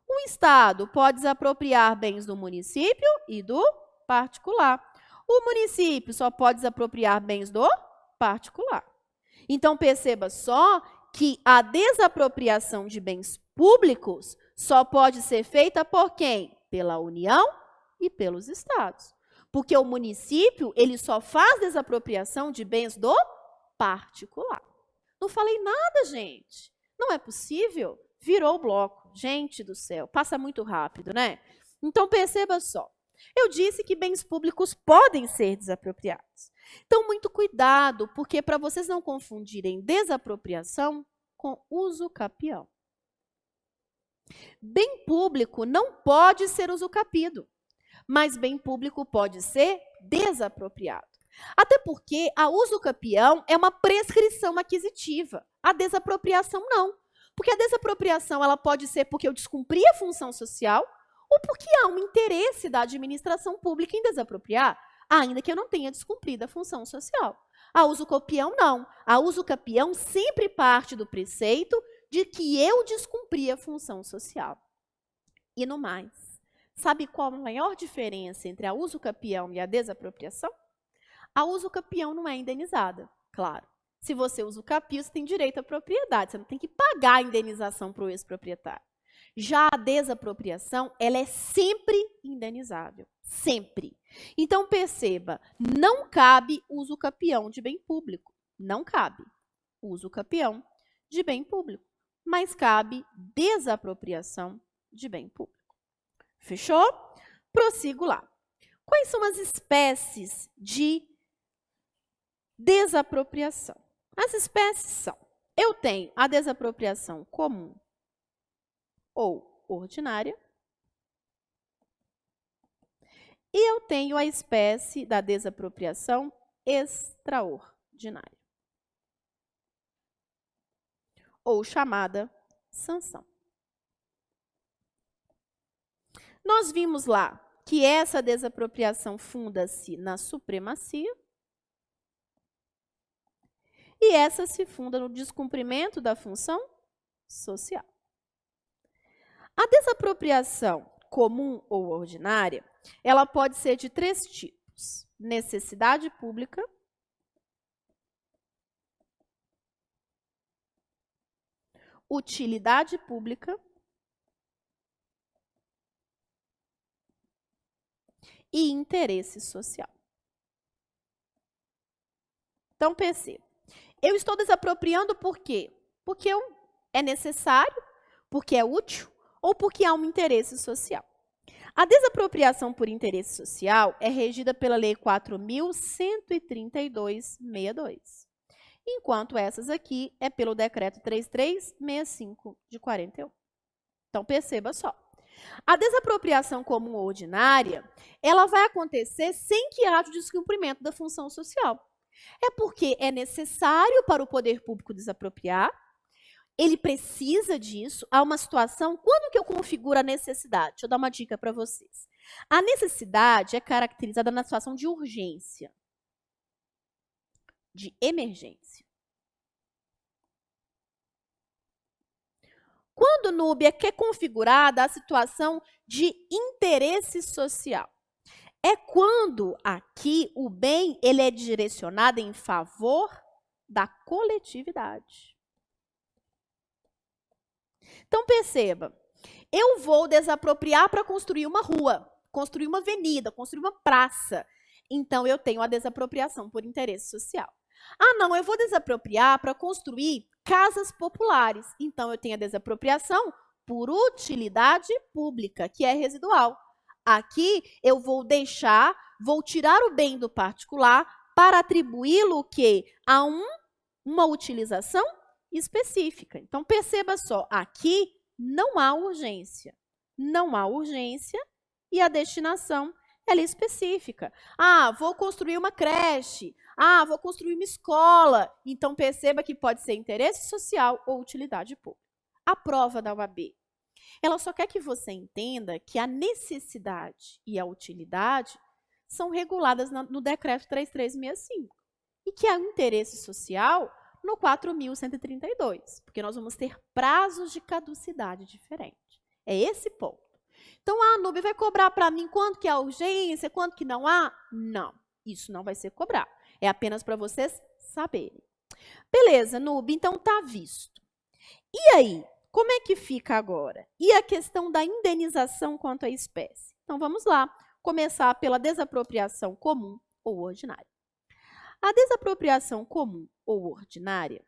S1: O Estado pode desapropriar bens do município e do particular. O município só pode desapropriar bens do particular. Então, perceba só que a desapropriação de bens públicos só pode ser feita por quem? Pela União e pelos Estados. Porque o município, ele só faz desapropriação de bens do particular. Não falei nada, gente. Não é possível? Virou o bloco. Gente do céu, passa muito rápido, né? Então, perceba só. Eu disse que bens públicos podem ser desapropriados. Então, muito cuidado, porque para vocês não confundirem desapropriação com uso capião. Bem público não pode ser usucapido, mas bem público pode ser desapropriado. Até porque a usucapião é uma prescrição aquisitiva, a desapropriação não. Porque a desapropriação ela pode ser porque eu descumpri a função social ou porque há um interesse da administração pública em desapropriar, ainda que eu não tenha descumprido a função social. A usucapião não. A usucapião sempre parte do preceito de que eu descumpri a função social. E no mais, sabe qual a maior diferença entre a usucapião e a desapropriação? A usucapião não é indenizada, claro. Se você usucapia, você tem direito à propriedade, você não tem que pagar a indenização para o ex-proprietário. Já a desapropriação, ela é sempre indenizável, sempre. Então, perceba, não cabe usucapião de bem público, não cabe usucapião de bem público, mas cabe desapropriação de bem público. Fechou? Prossigo lá. Quais são as espécies de desapropriação? As espécies são, eu tenho a desapropriação comum ou ordinária, e eu tenho a espécie da desapropriação extraordinária, ou chamada sanção. Nós vimos lá que essa desapropriação funda-se na supremacia, e essa se funda no descumprimento da função social. A desapropriação comum ou ordinária, ela pode ser de 3 tipos: necessidade pública, utilidade pública e interesse social. Então, perceba. Eu estou desapropriando por quê? Porque é necessário, porque é útil ou porque há um interesse social. A desapropriação por interesse social é regida pela Lei 4.132/62, enquanto essas aqui é pelo Decreto 3365 de 41. Então, perceba só. A desapropriação comum ou ordinária, ela vai acontecer sem que haja o descumprimento da função social. É porque é necessário para o poder público desapropriar, ele precisa disso, há uma situação, quando que eu configuro a necessidade? Deixa eu dar uma dica para vocês. A necessidade é caracterizada na situação de urgência, de emergência. Quando, Núbia, é configurada a situação de interesse social? É quando aqui o bem ele é direcionado em favor da coletividade. Então, perceba, eu vou desapropriar para construir uma rua, construir uma avenida, construir uma praça. Então, eu tenho a desapropriação por interesse social. Ah, não, eu vou desapropriar para construir casas populares. Então, eu tenho a desapropriação por utilidade pública, que é residual. Aqui, eu vou tirar o bem do particular para atribuí-lo o quê? A uma utilização específica. Então, perceba só, aqui não há urgência. Não há urgência e a destinação ela é específica. Ah, vou construir uma creche. Ah, vou construir uma escola. Então, perceba que pode ser interesse social ou utilidade pública. A prova da UAB, ela só quer que você entenda que a necessidade e a utilidade são reguladas no Decreto 3365 e que há um interesse social no 4.132, porque nós vamos ter prazos de caducidade diferentes. É esse ponto. Então, a Núbia vai cobrar para mim quanto que é a urgência, quanto que não há? Não, isso não vai ser cobrado. É apenas para vocês saberem. Beleza, Núbia, então tá visto. E aí, como é que fica agora? E a questão da indenização quanto à espécie? Então, vamos lá, começar pela desapropriação comum ou ordinária. A desapropriação comum ou ordinária,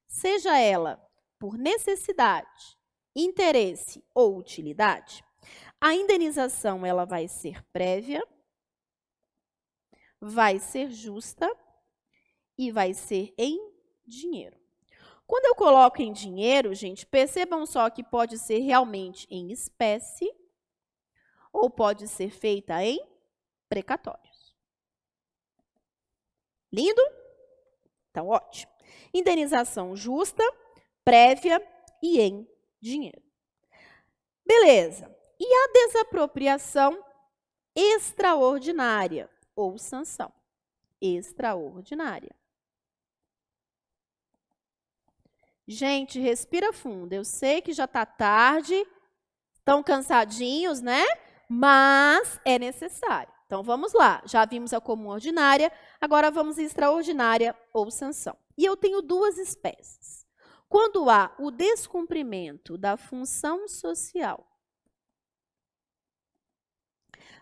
S1: seja ela por necessidade, interesse ou utilidade, a indenização ela vai ser prévia, vai ser justa e vai ser em dinheiro. Quando eu coloco em dinheiro, gente, percebam só que pode ser realmente em espécie ou pode ser feita em precatórios. Lindo? Então, ótimo. Indenização justa, prévia e em dinheiro. Beleza. E a desapropriação extraordinária ou sanção extraordinária? Gente, respira fundo. Eu sei que já está tarde, estão cansadinhos, né? Mas é necessário. Então, vamos lá. Já vimos a comum ordinária, agora vamos à extraordinária ou sanção. E eu tenho duas espécies. Quando há o descumprimento da função social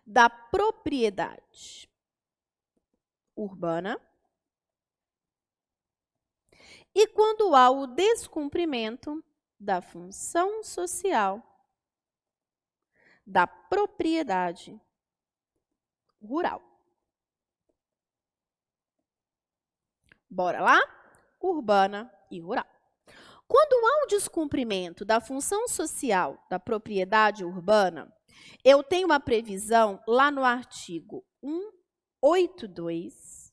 S1: da propriedade urbana e quando há o descumprimento da função social da propriedade rural. Bora lá? Urbana e rural. Quando há o descumprimento da função social da propriedade urbana, eu tenho uma previsão lá no artigo 182,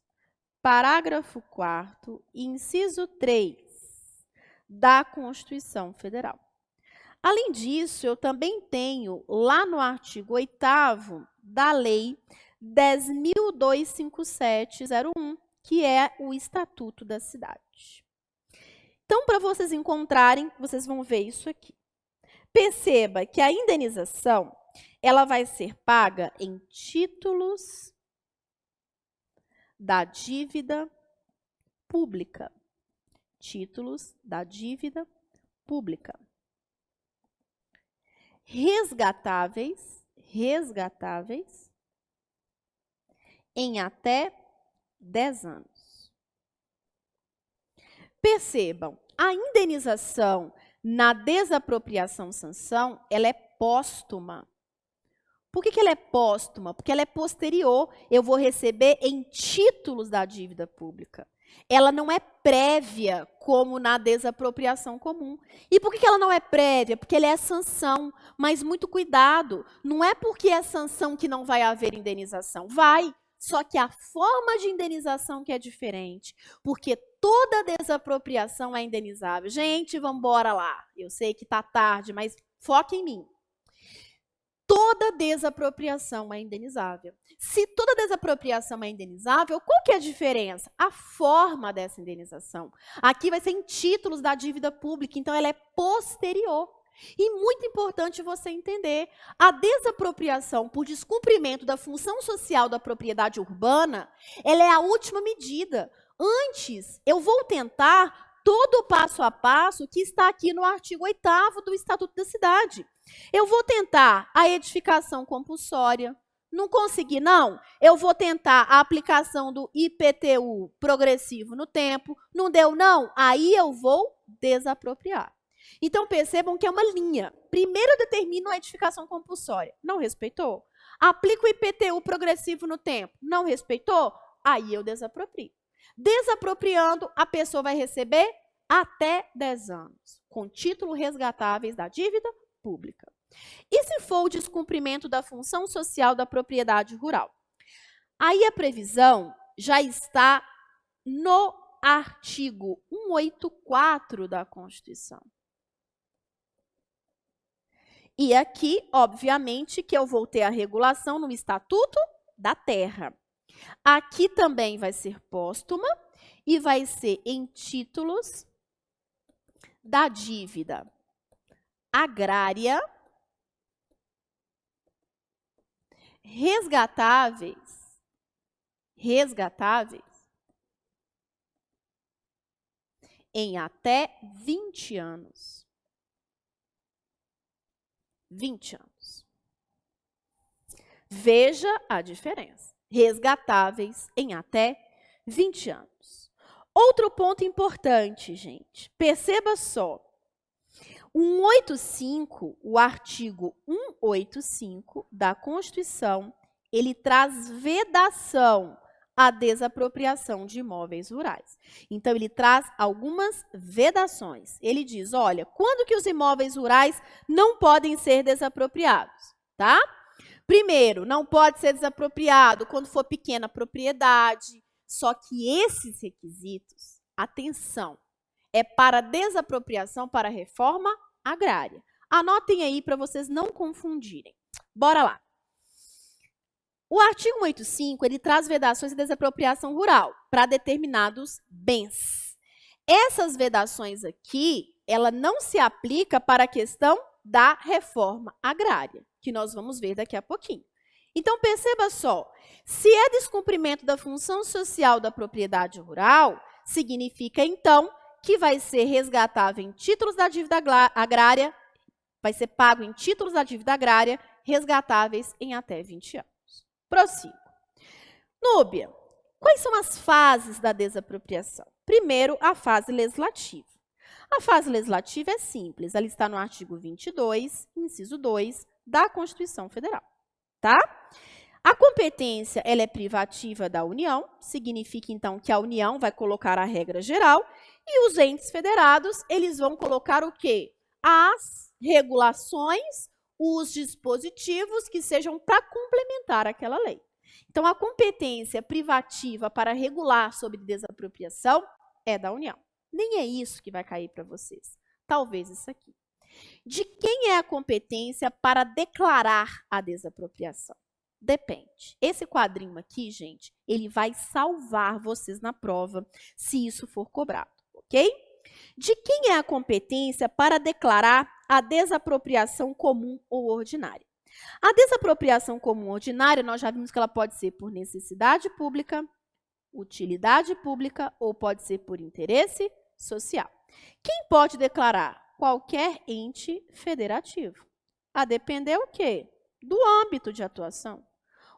S1: parágrafo 4º, inciso 3 da Constituição Federal. Além disso, eu também tenho lá no artigo 8º da Lei 10.257/01, que é o Estatuto da Cidade. Então, para vocês encontrarem, vocês vão ver isso aqui. Perceba que a indenização ela vai ser paga em títulos da dívida pública. Títulos da dívida pública. Resgatáveis em até 10 anos. Percebam, a indenização na desapropriação-sanção, ela é póstuma. Por que ela é póstuma? Porque ela é posterior. Eu vou receber em títulos da dívida pública. Ela não é prévia, como na desapropriação comum. E por que ela não é prévia? Porque ela é sanção. Mas muito cuidado, não é porque é sanção que não vai haver indenização. Vai, só que a forma de indenização que é diferente. Porque toda desapropriação é indenizável. Gente, vamos embora lá. Eu sei que está tarde, mas foca em mim. Toda desapropriação é indenizável. Se toda desapropriação é indenizável, qual que é a diferença? A forma dessa indenização. Aqui vai ser em títulos da dívida pública, então ela é posterior. E muito importante você entender, a desapropriação por descumprimento da função social da propriedade urbana, ela é a última medida. Antes, eu vou tentar todo o passo a passo que está aqui no artigo 8º do Estatuto da Cidade. Eu vou tentar a edificação compulsória. Não consegui, não? Eu vou tentar a aplicação do IPTU progressivo no tempo. Não deu, não? Aí eu vou desapropriar. Então, percebam que é uma linha. Primeiro eu determino a edificação compulsória. Não respeitou? Aplico o IPTU progressivo no tempo. Não respeitou? Aí eu desaproprio. Desapropriando, a pessoa vai receber até 10 anos, com título resgatáveis da dívida pública. E se for o descumprimento da função social da propriedade rural? Aí a previsão já está no artigo 184 da Constituição. E aqui, obviamente, que eu vou ter a regulação no Estatuto da Terra. Aqui também vai ser póstuma e vai ser em títulos da dívida agrária, resgatáveis em até 20 anos. 20 anos. Veja a diferença. Resgatáveis em até 20 anos. Outro ponto importante, gente. Perceba só. O artigo 185 da Constituição, ele traz vedação à desapropriação de imóveis rurais. Então, ele traz algumas vedações. Ele diz, olha, quando que os imóveis rurais não podem ser desapropriados, tá? Primeiro, não pode ser desapropriado quando for pequena propriedade. Só que esses requisitos, atenção, é para desapropriação para reforma agrária. Anotem aí para vocês não confundirem. Bora lá. O artigo 185, ele traz vedações de desapropriação rural para determinados bens. Essas vedações aqui, ela não se aplica para a questão da reforma agrária, que nós vamos ver daqui a pouquinho. Então, perceba só, se é descumprimento da função social da propriedade rural, significa, então, que vai ser resgatável em títulos da dívida agrária, vai ser pago em títulos da dívida agrária, resgatáveis em até 20 anos. Prossigo. Núbia, quais são as fases da desapropriação? Primeiro, a fase legislativa. A fase legislativa é simples, ela está no artigo 22, inciso 2, da Constituição Federal. Tá? A competência, ela é privativa da União, significa, então, que a União vai colocar a regra geral e os entes federados, eles vão colocar o quê? As regulações, os dispositivos que sejam para complementar aquela lei. Então, a competência privativa para regular sobre desapropriação é da União. Nem é isso que vai cair para vocês. Talvez isso aqui. De quem é a competência para declarar a desapropriação? Depende. Esse quadrinho aqui, gente, ele vai salvar vocês na prova, se isso for cobrado, ok? De quem é a competência para declarar a desapropriação comum ou ordinária? A desapropriação comum ordinária, nós já vimos que ela pode ser por necessidade pública, utilidade pública ou pode ser por interesse social. Quem pode declarar? qualquer ente federativo. A depender o quê? Do âmbito de atuação.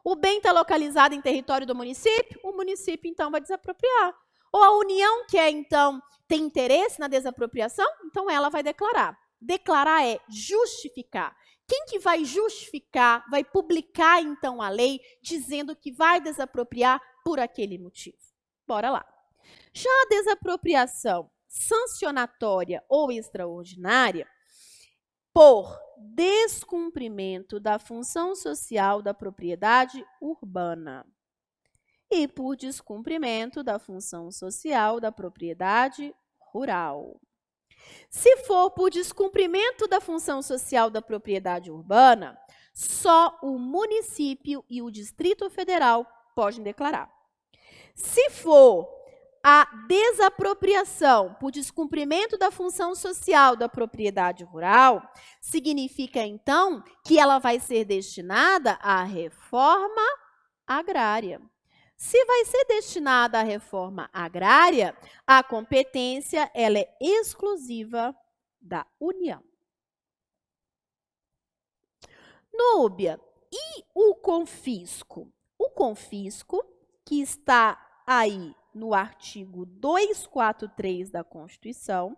S1: O bem está localizado em território do município, o município, então, vai desapropriar. Ou a União quer, então, tem interesse na desapropriação, então ela vai declarar. Declarar é justificar. Quem que vai justificar, vai publicar, então, a lei, dizendo que vai desapropriar por aquele motivo? Bora lá. Já a desapropriação sancionatória ou extraordinária, por descumprimento da função social da propriedade urbana e por descumprimento da função social da propriedade rural. Se for por descumprimento da função social da propriedade urbana, só o município e o Distrito Federal podem declarar. Se for a desapropriação por descumprimento da função social da propriedade rural, significa, então, que ela vai ser destinada à reforma agrária. Se vai ser destinada à reforma agrária, a competência ela é exclusiva da União. Núbia, e o confisco? O confisco, que está aí no artigo 243 da Constituição,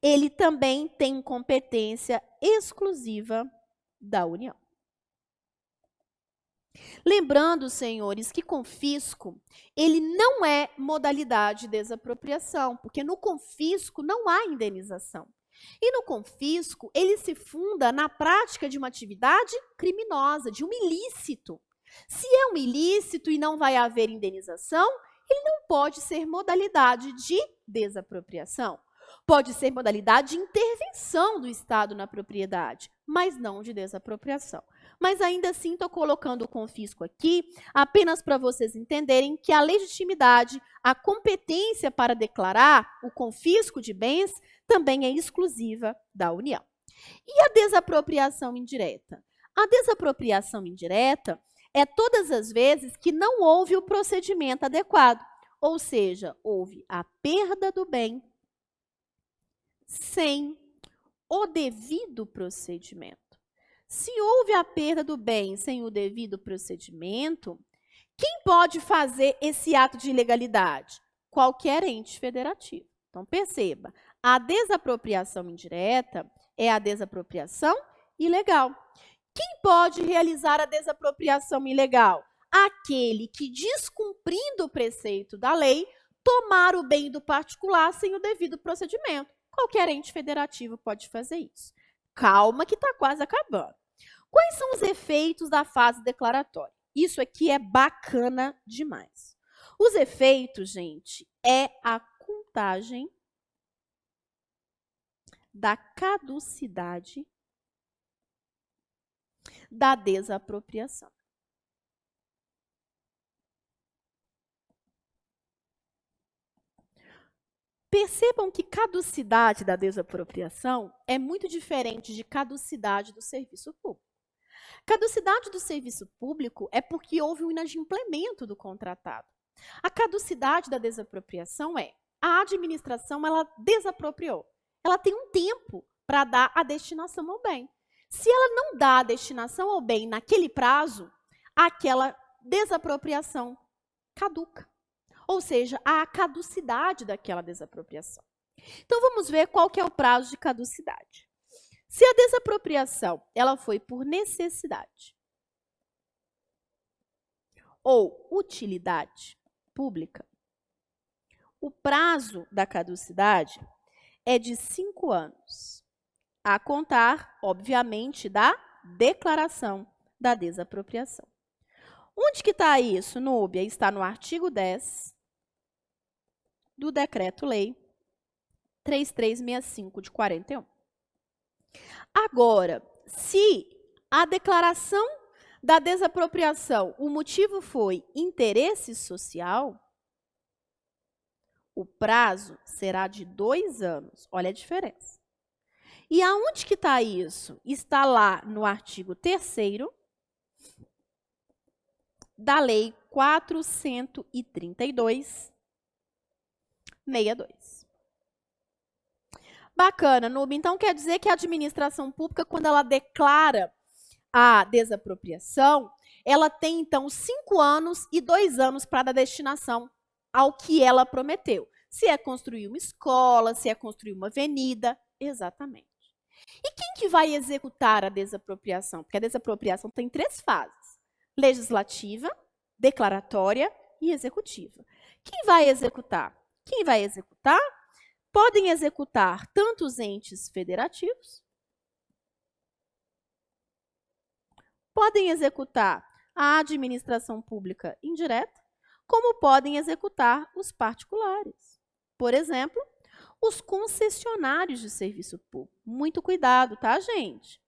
S1: ele também tem competência exclusiva da União. Lembrando, senhores, que confisco, ele não é modalidade de desapropriação, porque no confisco não há indenização. E no confisco, ele se funda na prática de uma atividade criminosa, de um ilícito. Se é um ilícito e não vai haver indenização, ele não pode ser modalidade de desapropriação. Pode ser modalidade de intervenção do Estado na propriedade, mas não de desapropriação. Mas ainda assim, estou colocando o confisco aqui apenas para vocês entenderem que a legitimidade, a competência para declarar o confisco de bens também é exclusiva da União. E a desapropriação indireta? A desapropriação indireta é todas as vezes que não houve o procedimento adequado, ou seja, houve a perda do bem sem o devido procedimento. Se houve a perda do bem sem o devido procedimento, quem pode fazer esse ato de ilegalidade? Qualquer ente federativo. Então, perceba, a desapropriação indireta é a desapropriação ilegal. Quem pode realizar a desapropriação ilegal? Aquele que, descumprindo o preceito da lei, tomar o bem do particular sem o devido procedimento. Qualquer ente federativo pode fazer isso. Calma que está quase acabando. Quais são os efeitos da fase declaratória? Isso aqui é bacana demais. Os efeitos, gente, é a contagem da caducidade da desapropriação. Percebam que caducidade da desapropriação é muito diferente de caducidade do serviço público. Caducidade do serviço público é porque houve um inadimplemento do contratado. A caducidade da desapropriação é a administração ela desapropriou. Ela tem um tempo para dar a destinação ao bem. Se ela não dá a destinação ao bem naquele prazo, aquela desapropriação caduca. Ou seja, há a caducidade daquela desapropriação. Então, vamos ver qual que é o prazo de caducidade. Se a desapropriação ela foi por necessidade ou utilidade pública, o prazo da caducidade é de 5 anos, a contar, obviamente, da declaração da desapropriação. Onde que está isso, Núbia? Está no artigo 10 do Decreto-Lei 3365 de 41. Agora, se a declaração da desapropriação, o motivo foi interesse social, o prazo será de 2 anos. Olha a diferença. E aonde que está isso? Está lá no artigo 3º da Lei 432/62. Bacana, Nube. Então, quer dizer que a administração pública, quando ela declara a desapropriação, ela tem, então, 5 anos e 2 anos para dar destinação ao que ela prometeu. Se é construir uma escola, se é construir uma avenida, exatamente. E quem que vai executar a desapropriação? Porque a desapropriação tem 3 fases: legislativa, declaratória e executiva. Quem vai executar? Quem vai executar? Podem executar tanto os entes federativos, podem executar a administração pública indireta, como podem executar os particulares. Por exemplo, os concessionários de serviço público. Muito cuidado, tá, gente?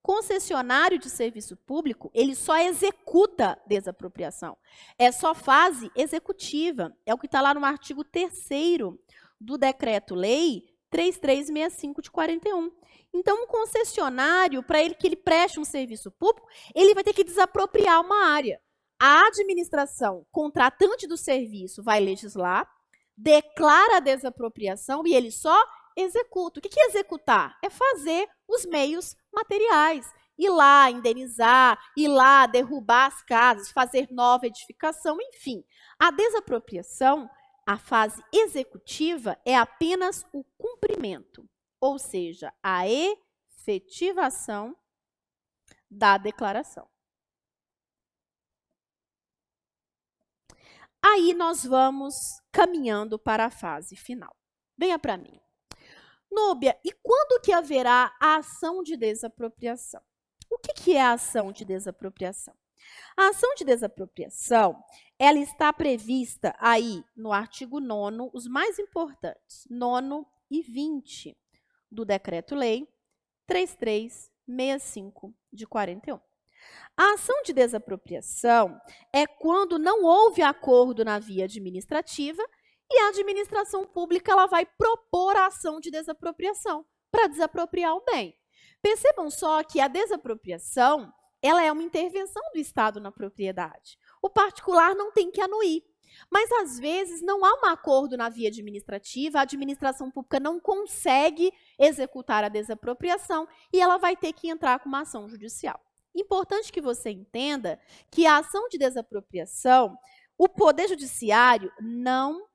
S1: Concessionário de serviço público, ele só executa desapropriação. É só fase executiva. É o que está lá no artigo 3º do Decreto-Lei 3365 de 41. Então, um concessionário, para ele que ele preste um serviço público, ele vai ter que desapropriar uma área. A administração contratante do serviço vai legislar, declara a desapropriação e ele só executa. O que é executar? É fazer os meios materiais. Ir lá indenizar, ir lá derrubar as casas, fazer nova edificação, enfim. A desapropriação, a fase executiva, é apenas o cumprimento, ou seja, a efetivação da declaração. Aí nós vamos caminhando para a fase final. Venha para mim. Núbia, e quando que haverá a ação de desapropriação? O que é a ação de desapropriação? A ação de desapropriação, ela está prevista aí no artigo 9º, os mais importantes, 9º e 20 do Decreto-Lei 3365 de 41. A ação de desapropriação é quando não houve acordo na via administrativa e a administração pública ela vai propor a ação de desapropriação para desapropriar o bem. Percebam só que a desapropriação ela é uma intervenção do Estado na propriedade. O particular não tem que anuir. Mas, às vezes, não há um acordo na via administrativa, a administração pública não consegue executar a desapropriação e ela vai ter que entrar com uma ação judicial. Importante que você entenda que a ação de desapropriação, o Poder Judiciário não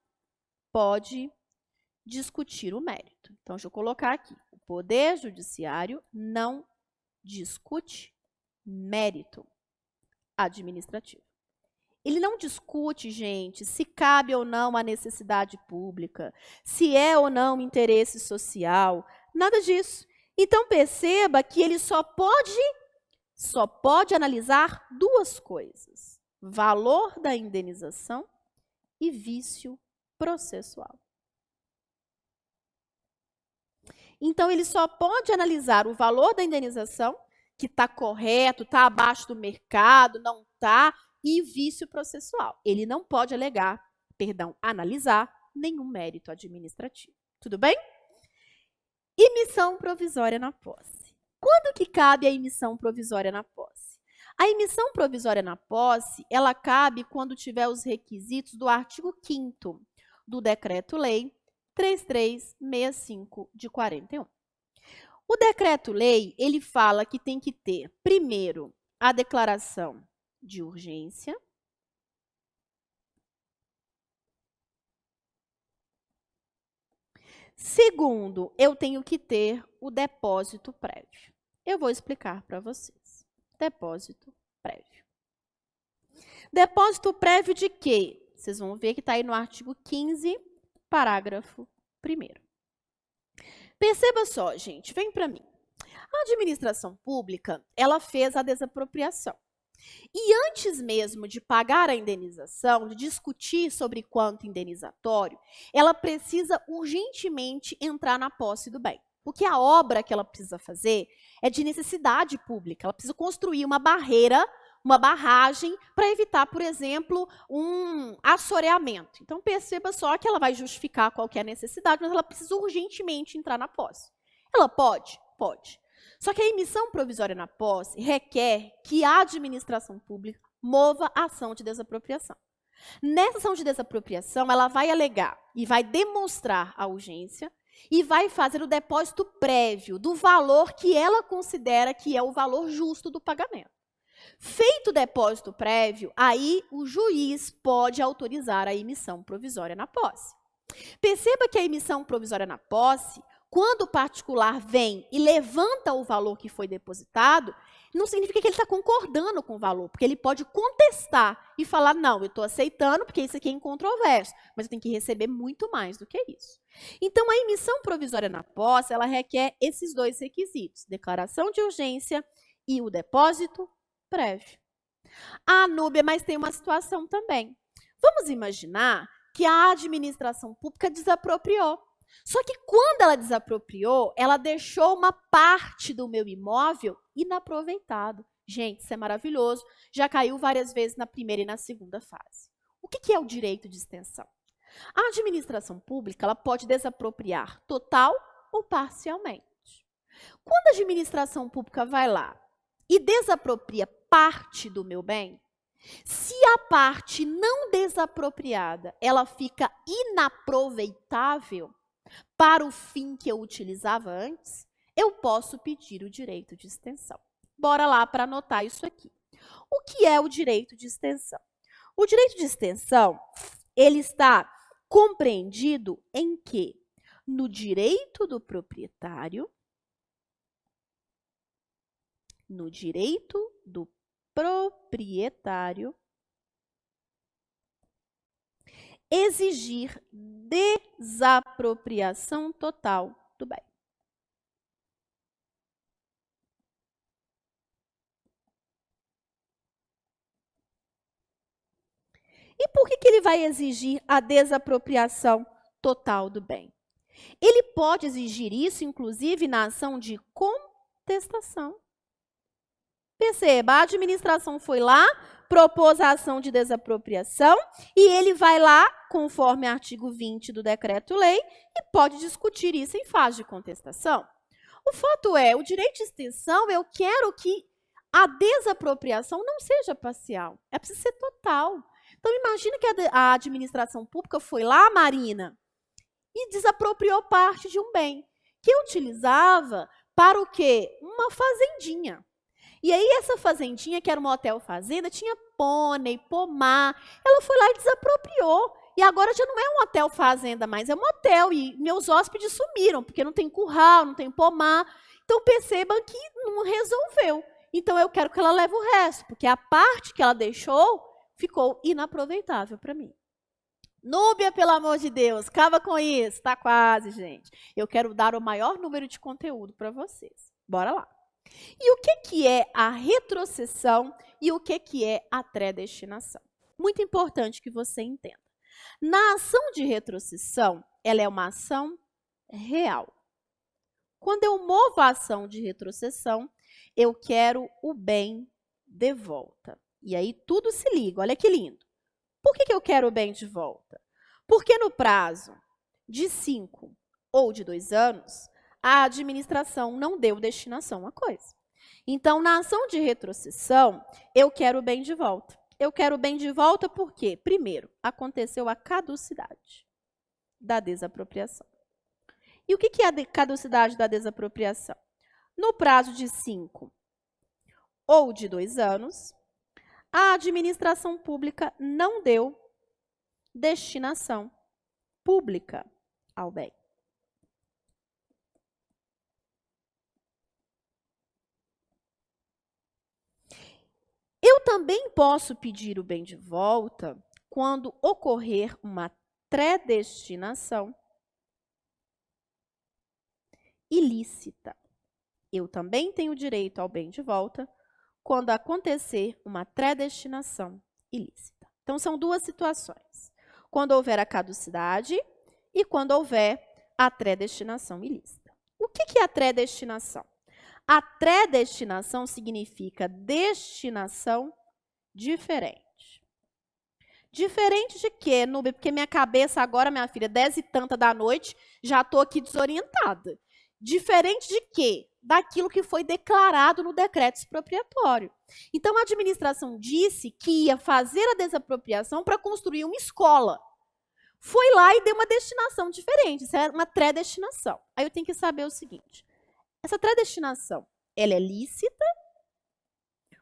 S1: pode discutir o mérito. Então, deixa eu colocar aqui. O Poder Judiciário não discute mérito administrativo. Ele não discute, gente, se cabe ou não a necessidade pública, se é ou não interesse social, nada disso. Então, perceba que ele só pode analisar 2 coisas: valor da indenização e vício processual. Então, ele só pode analisar o valor da indenização, que está correto, está abaixo do mercado, não está, e vício processual. Ele não pode analisar nenhum mérito administrativo. Tudo bem? Emissão provisória na posse. Quando que cabe a emissão provisória na posse? A emissão provisória na posse, ela cabe quando tiver os requisitos do artigo 5º do Decreto-Lei 3365 de 41. O Decreto-Lei, ele fala que tem que ter, primeiro, a declaração de urgência. Segundo, eu tenho que ter o depósito prévio. Eu vou explicar para vocês. Depósito prévio. Depósito prévio de quê? Vocês vão ver que está aí no artigo 15, parágrafo 1º. Perceba só, gente, vem para mim. A administração pública, ela fez a desapropriação. E antes mesmo de pagar a indenização, de discutir sobre quanto indenizatório, ela precisa urgentemente entrar na posse do bem. Porque a obra que ela precisa fazer é de necessidade pública. Ela precisa construir uma barreira, uma barragem, para evitar, por exemplo, um assoreamento. Então, perceba só que ela vai justificar qualquer necessidade, mas ela precisa urgentemente entrar na posse. Ela pode? Pode. Só que a emissão provisória na posse requer que a administração pública mova a ação de desapropriação. Nessa ação de desapropriação, ela vai alegar e vai demonstrar a urgência e vai fazer o depósito prévio do valor que ela considera que é o valor justo do pagamento. Feito o depósito prévio, aí o juiz pode autorizar a emissão provisória na posse. Perceba que a emissão provisória na posse, quando o particular vem e levanta o valor que foi depositado, não significa que ele está concordando com o valor, porque ele pode contestar e falar, não, eu estou aceitando, porque isso aqui é incontroverso, mas eu tenho que receber muito mais do que isso. Então, a emissão provisória na posse, ela requer esses dois requisitos, declaração de urgência e o depósito prévio. Ah, Núbia, mas tem uma situação também. Vamos imaginar que a administração pública desapropriou. Só que quando ela desapropriou, ela deixou uma parte do meu imóvel inaproveitado. Gente, isso é maravilhoso. Já caiu várias vezes na primeira e na segunda fase. O que é o direito de extensão? A administração pública ela pode desapropriar total ou parcialmente. Quando a administração pública vai lá e desapropria parte do meu bem, se a parte não desapropriada ela fica inaproveitável para o fim que eu utilizava antes, eu posso pedir o direito de extensão. Bora lá para anotar isso aqui. O que é o direito de extensão? O direito de extensão, ele está compreendido em quê? No direito do proprietário, exigir desapropriação total do bem. E por que ele vai exigir a desapropriação total do bem? Ele pode exigir isso, inclusive, na ação de contestação. Perceba, a administração foi lá, propôs a ação de desapropriação e ele vai lá, conforme artigo 20 do Decreto-Lei, e pode discutir isso em fase de contestação. O fato é, o direito de extensão, eu quero que a desapropriação não seja parcial, é preciso ser total. Então, imagina que a administração pública foi lá, Marina, e desapropriou parte de um bem que utilizava para o quê? Uma fazendinha. E aí, essa fazendinha, que era um hotel fazenda, tinha pônei, pomar. Ela foi lá e desapropriou. E agora já não é um hotel fazenda mais, é um hotel. E meus hóspedes sumiram, porque não tem curral, não tem pomar. Então, percebam que não resolveu. Então, eu quero que ela leve o resto, porque a parte que ela deixou ficou inaproveitável para mim. Núbia, pelo amor de Deus, acaba com isso. Está quase, gente. Eu quero dar o maior número de conteúdo para vocês. Bora lá. E o que é a retrocessão e o que é a predestinação? Muito importante que você entenda. Na ação de retrocessão, ela é uma ação real. Quando eu movo a ação de retrocessão, eu quero o bem de volta. E aí tudo se liga, olha que lindo. Por que eu quero o bem de volta? Porque no prazo de 5 ou de 2 anos, a administração não deu destinação à coisa. Então, na ação de retrocessão, eu quero o bem de volta. Eu quero o bem de volta porque, primeiro, aconteceu a caducidade da desapropriação. E o que é a caducidade da desapropriação? No prazo de 5 ou de 2 anos, a administração pública não deu destinação pública ao bem. Eu também posso pedir o bem de volta quando ocorrer uma predestinação ilícita. Eu também tenho direito ao bem de volta quando acontecer uma predestinação ilícita. Então, são duas situações. Quando houver a caducidade e quando houver a predestinação ilícita. O que é a predestinação? A predestinação significa destinação diferente. Diferente de quê, Núbia? Porque minha cabeça agora, minha filha, 10 e tanta da noite, já estou aqui desorientada. Diferente de quê? Daquilo que foi declarado no decreto expropriatório. Então, a administração disse que ia fazer a desapropriação para construir uma escola. foi lá e deu uma destinação diferente. Isso é uma predestinação. Aí eu tenho que saber o seguinte: essa predestinação, ela é lícita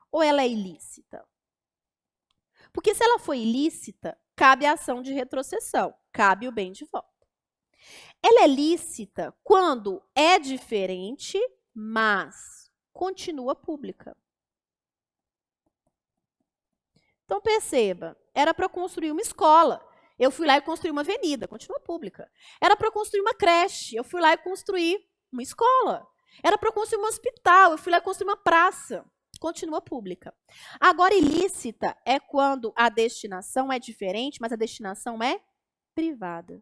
S1: ou ela é ilícita? Porque se ela foi ilícita, cabe a ação de retrocessão, cabe o bem de volta. Ela é lícita quando é diferente, mas continua pública. Então perceba, era para construir uma escola. Eu fui lá e construí uma avenida, continua pública. Era para construir uma creche, eu fui lá e construí uma escola. Era para construir um hospital, eu fui lá e construí uma praça, continua pública. Agora, ilícita é quando a destinação é diferente, mas a destinação é privada.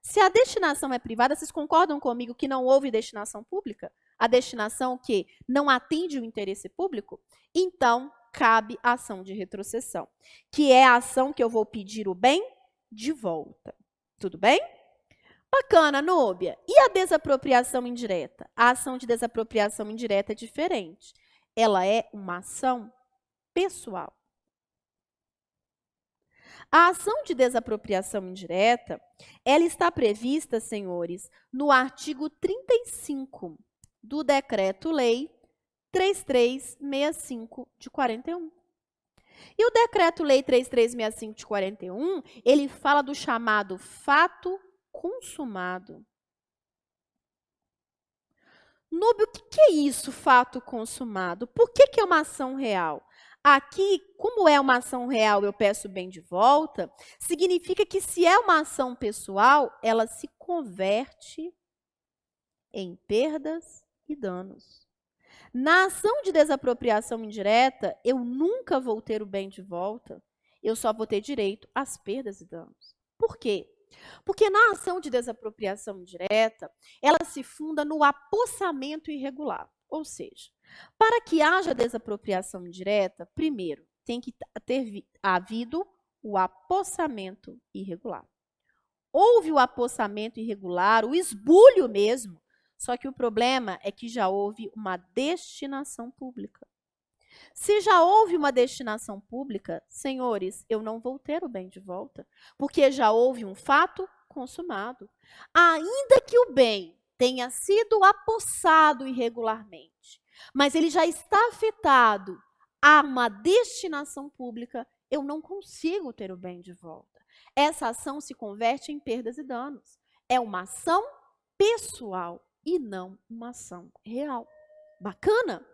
S1: Se a destinação é privada, vocês concordam comigo que não houve destinação pública? A destinação que não atende o interesse público? Então, cabe a ação de retrocessão, que é a ação que eu vou pedir o bem de volta. Tudo bem? Bacana, Núbia. E a desapropriação indireta? A ação de desapropriação indireta é diferente. Ela é uma ação pessoal. A ação de desapropriação indireta, ela está prevista, senhores, no artigo 35 do Decreto-Lei 3365 de 41. E o Decreto-Lei 3365 de 41, ele fala do chamado fato consumado. Núbio, o que é isso, fato consumado? Por que é uma ação real? Aqui, como é uma ação real, eu peço bem de volta, significa que se é uma ação pessoal, ela se converte em perdas e danos. Na ação de desapropriação indireta, eu nunca vou ter o bem de volta, eu só vou ter direito às perdas e danos. Por quê? Porque na ação de desapropriação indireta, ela se funda no apossamento irregular. Ou seja, para que haja desapropriação indireta, primeiro, tem que ter havido o apossamento irregular. Houve o apossamento irregular, o esbulho mesmo, só que o problema é que já houve uma destinação pública. Se já houve uma destinação pública, senhores, eu não vou ter o bem de volta, porque já houve um fato consumado. Ainda que o bem tenha sido apossado irregularmente, mas ele já está afetado a uma destinação pública, eu não consigo ter o bem de volta. Essa ação se converte em perdas e danos. É uma ação pessoal e não uma ação real. Bacana?